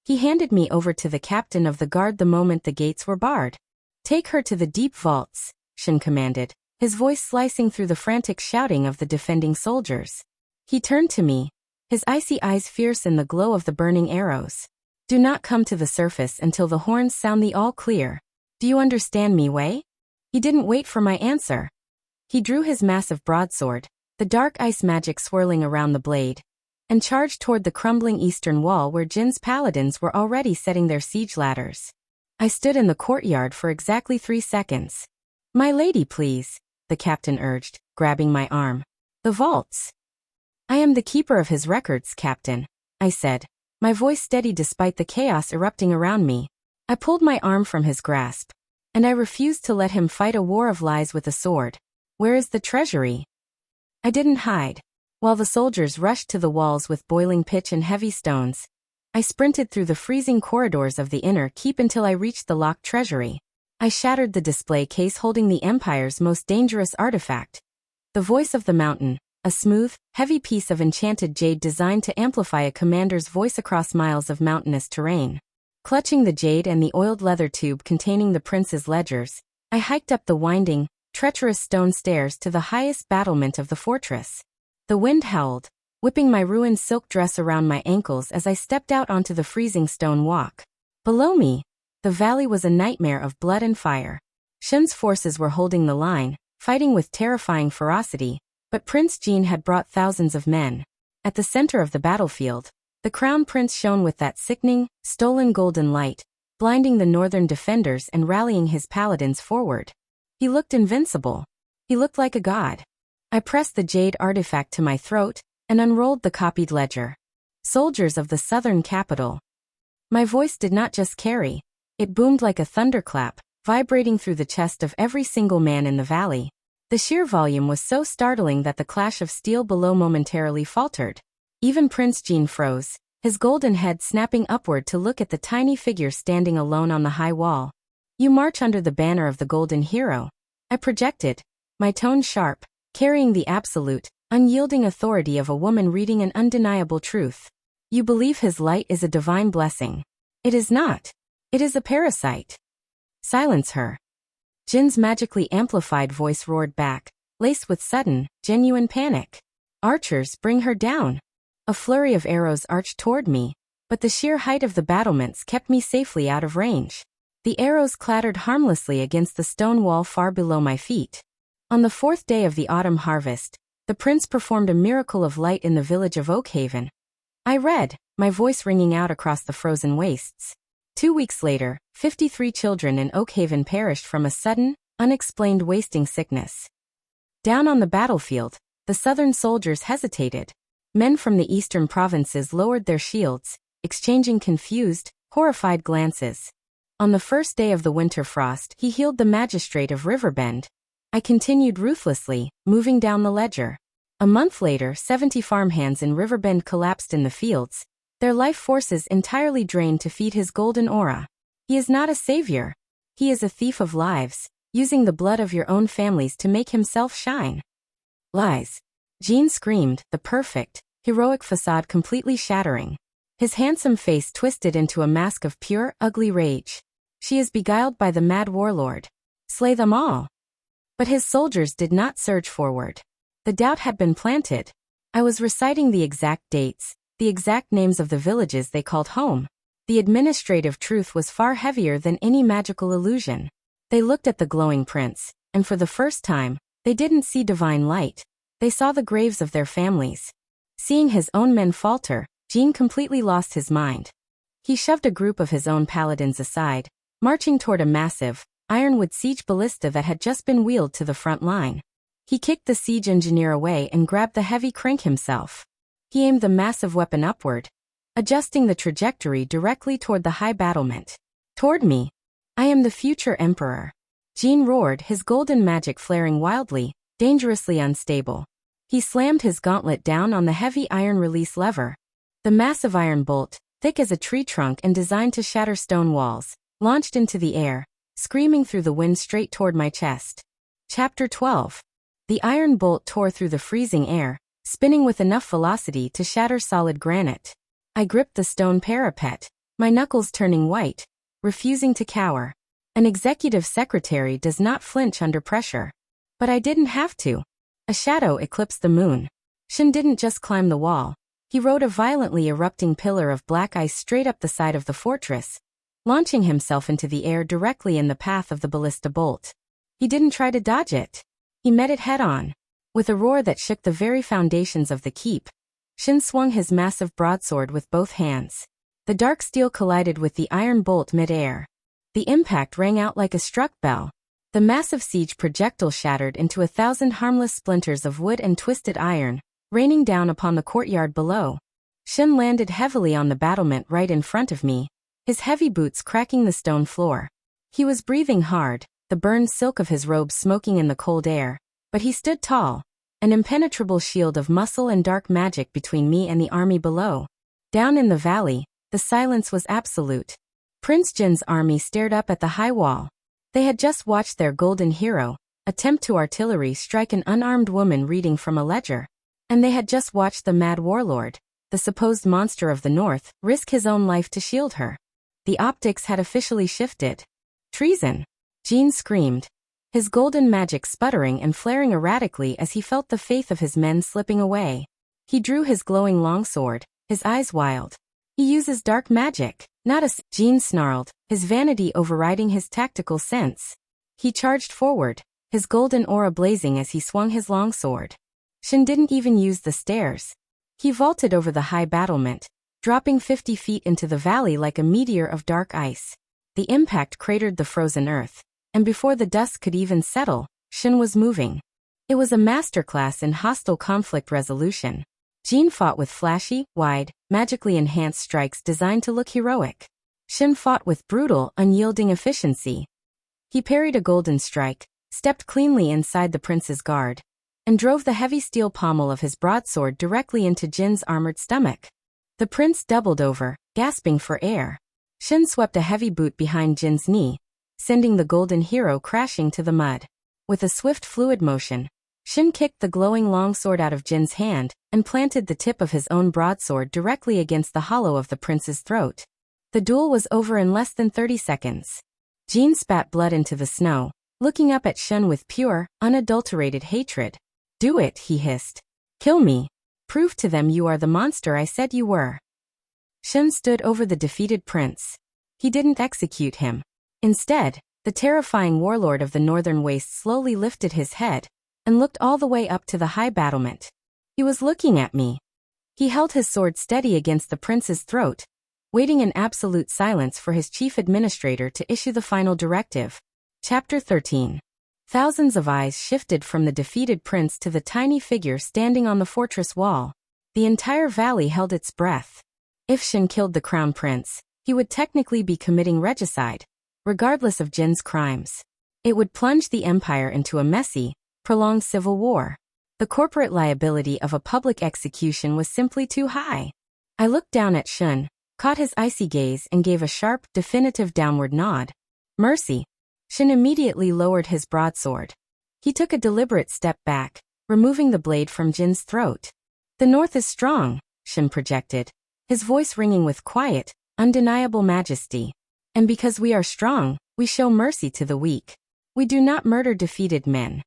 He handed me over to the captain of the guard the moment the gates were barred. Take her to the deep vaults, Shen commanded, his voice slicing through the frantic shouting of the defending soldiers. He turned to me, his icy eyes fierce in the glow of the burning arrows. Do not come to the surface until the horns sound the all clear. Do you understand me, Wei? He didn't wait for my answer. He drew his massive broadsword, the dark ice magic swirling around the blade, and charged toward the crumbling eastern wall where Jin's paladins were already setting their siege ladders. I stood in the courtyard for exactly 3 seconds. My lady, please, the captain urged, grabbing my arm. The vaults. I am the keeper of his records, Captain, I said, my voice steady despite the chaos erupting around me. I pulled my arm from his grasp, and I refused to let him fight a war of lies with a sword. Where is the treasury? I didn't hide. While the soldiers rushed to the walls with boiling pitch and heavy stones, I sprinted through the freezing corridors of the inner keep until I reached the locked treasury. I shattered the display case holding the Empire's most dangerous artifact. The voice of the mountain, a smooth, heavy piece of enchanted jade designed to amplify a commander's voice across miles of mountainous terrain. Clutching the jade and the oiled leather tube containing the prince's ledgers, I hiked up the winding, treacherous stone stairs to the highest battlement of the fortress. The wind howled, whipping my ruined silk dress around my ankles as I stepped out onto the freezing stone walk. Below me, the valley was a nightmare of blood and fire. Shen's forces were holding the line, fighting with terrifying ferocity, but Prince Jean had brought thousands of men. At the center of the battlefield, the crown prince shone with that sickening, stolen golden light, blinding the northern defenders and rallying his paladins forward. He looked invincible. He looked like a god. I pressed the jade artifact to my throat and unrolled the copied ledger. Soldiers of the southern capital. My voice did not just carry. It boomed like a thunderclap, vibrating through the chest of every single man in the valley. The sheer volume was so startling that the clash of steel below momentarily faltered. Even Prince Jean froze, his golden head snapping upward to look at the tiny figure standing alone on the high wall. You march under the banner of the Golden Hero. I projected, my tone sharp, carrying the absolute, unyielding authority of a woman reading an undeniable truth. You believe his light is a divine blessing. It is not. It is a parasite. Silence her. Jin's magically amplified voice roared back, laced with sudden, genuine panic. Archers, bring her down. A flurry of arrows arched toward me, but the sheer height of the battlements kept me safely out of range. The arrows clattered harmlessly against the stone wall far below my feet. On the 4th day of the autumn harvest, the prince performed a miracle of light in the village of Oakhaven. I read, my voice ringing out across the frozen wastes. 2 weeks later, 53 children in Oakhaven perished from a sudden, unexplained wasting sickness. Down on the battlefield, the southern soldiers hesitated. Men from the eastern provinces lowered their shields, exchanging confused, horrified glances. On the 1st day of the winter frost, he healed the magistrate of Riverbend. I continued ruthlessly, moving down the ledger. A month later, 70 farmhands in Riverbend collapsed in the fields, their life forces entirely drained to feed his golden aura. He is not a savior. He is a thief of lives, using the blood of your own families to make himself shine. Lies. Jean screamed, the perfect, heroic facade completely shattering. His handsome face twisted into a mask of pure, ugly rage. She is beguiled by the mad warlord. Slay them all. But his soldiers did not surge forward. The doubt had been planted. I was reciting the exact dates, the exact names of the villages they called home. The administrative truth was far heavier than any magical illusion. They looked at the glowing prince, and for the first time, they didn't see divine light. They saw the graves of their families. Seeing his own men falter, Jean completely lost his mind. He shoved a group of his own paladins aside, marching toward a massive, ironwood siege ballista that had just been wheeled to the front line. He kicked the siege engineer away and grabbed the heavy crank himself. He aimed the massive weapon upward, adjusting the trajectory directly toward the high battlement. Toward me. I am the future emperor. Jean roared, his golden magic flaring wildly, dangerously unstable. He slammed his gauntlet down on the heavy iron release lever. The massive iron bolt, thick as a tree trunk and designed to shatter stone walls, launched into the air, screaming through the wind straight toward my chest. Chapter 12. The iron bolt tore through the freezing air, spinning with enough velocity to shatter solid granite. I gripped the stone parapet, my knuckles turning white, refusing to cower. An executive secretary does not flinch under pressure. But I didn't have to. A shadow eclipsed the moon. Shen didn't just climb the wall. He rode a violently erupting pillar of black ice straight up the side of the fortress, launching himself into the air directly in the path of the ballista bolt. He didn't try to dodge it. He met it head-on. With a roar that shook the very foundations of the keep, Shen swung his massive broadsword with both hands. The dark steel collided with the iron bolt mid-air. The impact rang out like a struck bell. The massive siege projectile shattered into 1,000 harmless splinters of wood and twisted iron, raining down upon the courtyard below. Shen landed heavily on the battlement right in front of me, his heavy boots cracking the stone floor. He was breathing hard, the burned silk of his robe smoking in the cold air, but he stood tall, an impenetrable shield of muscle and dark magic between me and the army below. Down in the valley, the silence was absolute. Prince Jin's army stared up at the high wall. They had just watched their golden hero attempt to artillery strike an unarmed woman reading from a ledger. And they had just watched the mad warlord, the supposed monster of the north, risk his own life to shield her. The optics had officially shifted. Treason! Jean screamed, his golden magic sputtering and flaring erratically as he felt the faith of his men slipping away. He drew his glowing longsword, his eyes wild. He uses dark magic, not a Jean snarled, his vanity overriding his tactical sense. He charged forward, his golden aura blazing as he swung his longsword. Shen didn't even use the stairs. He vaulted over the high battlement, dropping 50 feet into the valley like a meteor of dark ice. The impact cratered the frozen earth, and before the dust could even settle, Shen was moving. It was a masterclass in hostile conflict resolution. Jean fought with flashy, wide, magically enhanced strikes designed to look heroic. Shen fought with brutal, unyielding efficiency. He parried a golden strike, stepped cleanly inside the prince's guard, and drove the heavy steel pommel of his broadsword directly into Jin's armored stomach. The prince doubled over, gasping for air. Shen swept a heavy boot behind Jin's knee, sending the golden hero crashing to the mud. With a swift fluid motion, Shen kicked the glowing longsword out of Jin's hand and planted the tip of his own broadsword directly against the hollow of the prince's throat. The duel was over in less than 30 seconds. Jin spat blood into the snow, looking up at Shen with pure, unadulterated hatred. Do it, he hissed. Kill me. Prove to them you are the monster I said you were. Shen stood over the defeated prince. He didn't execute him. Instead, the terrifying warlord of the northern wastes slowly lifted his head and looked all the way up to the high battlement. He was looking at me. He held his sword steady against the prince's throat, waiting in absolute silence for his chief administrator to issue the final directive. Chapter 13. Thousands of eyes shifted from the defeated prince to the tiny figure standing on the fortress wall. The entire valley held its breath. If Shen killed the crown prince, he would technically be committing regicide, regardless of Jin's crimes. It would plunge the empire into a messy, prolonged civil war. The corporate liability of a public execution was simply too high. I looked down at Shen, caught his icy gaze and gave a sharp, definitive downward nod. Mercy. Shen immediately lowered his broadsword. He took a deliberate step back, removing the blade from Jin's throat. The north is strong, Shen projected, his voice ringing with quiet, undeniable majesty. And because we are strong, we show mercy to the weak. We do not murder defeated men.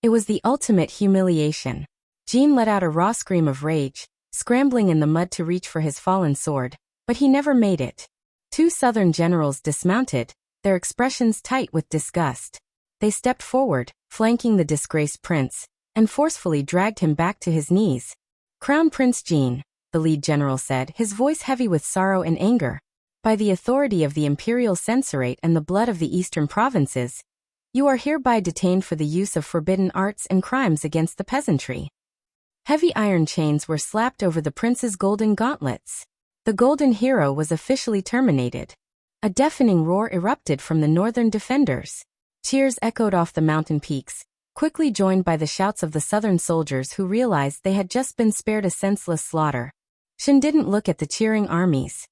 It was the ultimate humiliation. Jin let out a raw scream of rage, scrambling in the mud to reach for his fallen sword, but he never made it. Two southern generals dismounted, their expressions tight with disgust. They stepped forward, flanking the disgraced prince, and forcefully dragged him back to his knees. Crown Prince Jin, the lead general said, his voice heavy with sorrow and anger. By the authority of the imperial censorate and the blood of the eastern provinces, you are hereby detained for the use of forbidden arts and crimes against the peasantry. Heavy iron chains were slapped over the prince's golden gauntlets. The golden hero was officially terminated. A deafening roar erupted from the northern defenders. Cheers echoed off the mountain peaks, quickly joined by the shouts of the southern soldiers who realized they had just been spared a senseless slaughter. Shen didn't look at the cheering armies.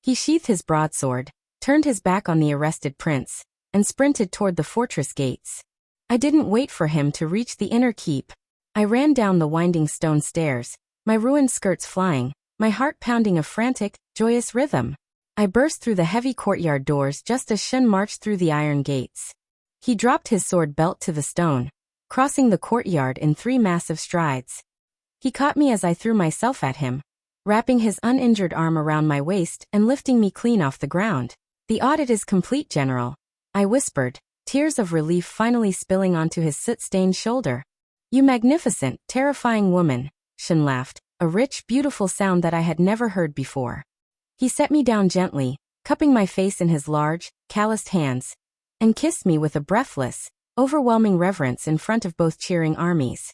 He sheathed his broadsword, turned his back on the arrested prince, and sprinted toward the fortress gates. I didn't wait for him to reach the inner keep. I ran down the winding stone stairs, my ruined skirts flying, my heart pounding a frantic, joyous rhythm. I burst through the heavy courtyard doors just as Shen marched through the iron gates. He dropped his sword belt to the stone, crossing the courtyard in 3 massive strides. He caught me as I threw myself at him, wrapping his uninjured arm around my waist and lifting me clean off the ground. The audit is complete, General, I whispered, tears of relief finally spilling onto his soot-stained shoulder. You magnificent, terrifying woman, Shen laughed, a rich, beautiful sound that I had never heard before. He set me down gently, cupping my face in his large, calloused hands, and kissed me with a breathless, overwhelming reverence in front of both cheering armies.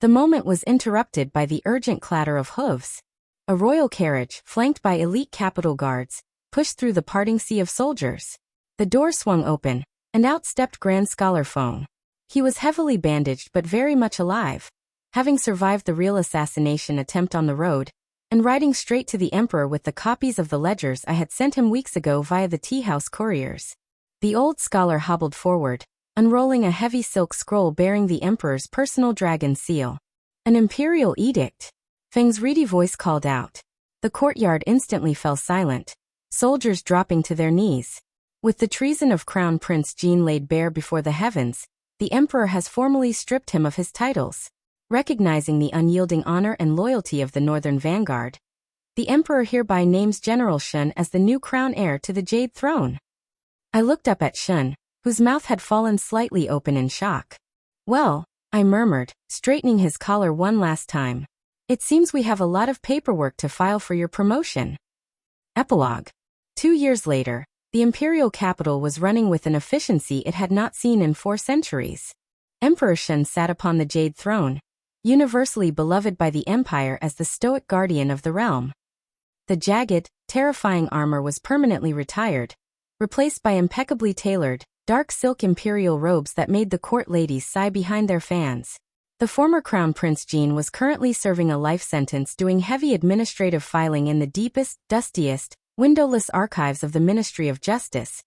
The moment was interrupted by the urgent clatter of hooves. A royal carriage, flanked by elite capital guards, pushed through the parting sea of soldiers. The door swung open, and out stepped Grand Scholar Feng. He was heavily bandaged but very much alive, having survived the real assassination attempt on the road, and riding straight to the Emperor with the copies of the ledgers I had sent him weeks ago via the tea-house couriers. The old scholar hobbled forward, unrolling a heavy silk scroll bearing the Emperor's personal dragon seal. An imperial edict. Feng's reedy voice called out. The courtyard instantly fell silent, soldiers dropping to their knees. With the treason of Crown Prince Jin laid bare before the heavens, the Emperor has formally stripped him of his titles. Recognizing the unyielding honor and loyalty of the Northern Vanguard, the Emperor hereby names General Shen as the new crown heir to the Jade Throne. I looked up at Shen, whose mouth had fallen slightly open in shock. Well, I murmured, straightening his collar one last time. It seems we have a lot of paperwork to file for your promotion. Epilogue. 2 years later, the imperial capital was running with an efficiency it had not seen in 4 centuries. Emperor Shen sat upon the Jade Throne, universally beloved by the empire as the stoic guardian of the realm. The jagged, terrifying armor was permanently retired, replaced by impeccably tailored, dark silk imperial robes that made the court ladies sigh behind their fans. The former Crown Prince Jin was currently serving a life sentence doing heavy administrative filing in the deepest, dustiest, windowless archives of the Ministry of Justice,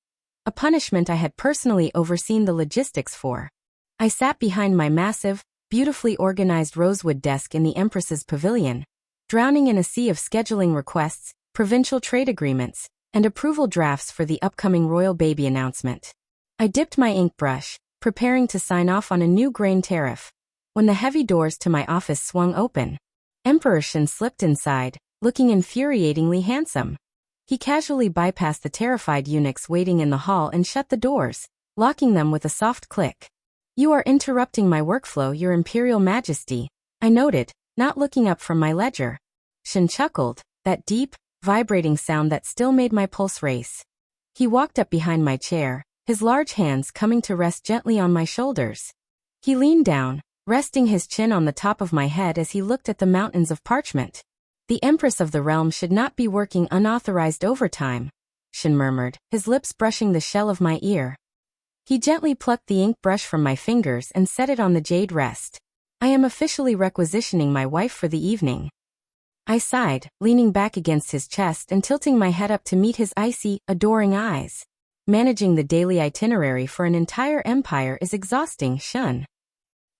a punishment I had personally overseen the logistics for. I sat behind my massive, beautifully organized rosewood desk in the Empress's pavilion, drowning in a sea of scheduling requests, provincial trade agreements, and approval drafts for the upcoming royal baby announcement. I dipped my ink brush, preparing to sign off on a new grain tariff. When the heavy doors to my office swung open, Emperor Shen slipped inside, looking infuriatingly handsome. He casually bypassed the terrified eunuchs waiting in the hall and shut the doors, locking them with a soft click. "You are interrupting my workflow, Your Imperial Majesty," I noted, not looking up from my ledger. Shen chuckled, that deep, vibrating sound that still made my pulse race. He walked up behind my chair, his large hands coming to rest gently on my shoulders. He leaned down, resting his chin on the top of my head as he looked at the mountains of parchment. "The Empress of the Realm should not be working unauthorized overtime," Shen murmured, his lips brushing the shell of my ear. He gently plucked the ink brush from my fingers and set it on the jade rest. "I am officially requisitioning my wife for the evening." I sighed, leaning back against his chest and tilting my head up to meet his icy, adoring eyes. "Managing the daily itinerary for an entire empire is exhausting, Shen."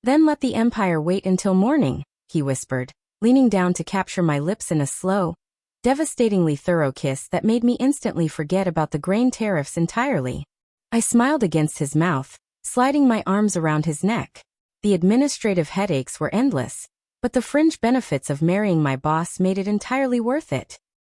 "Then let the empire wait until morning," he whispered, leaning down to capture my lips in a slow, devastatingly thorough kiss that made me instantly forget about the grain tariffs entirely. I smiled against his mouth, sliding my arms around his neck. The administrative headaches were endless, but the fringe benefits of marrying my boss made it entirely worth it.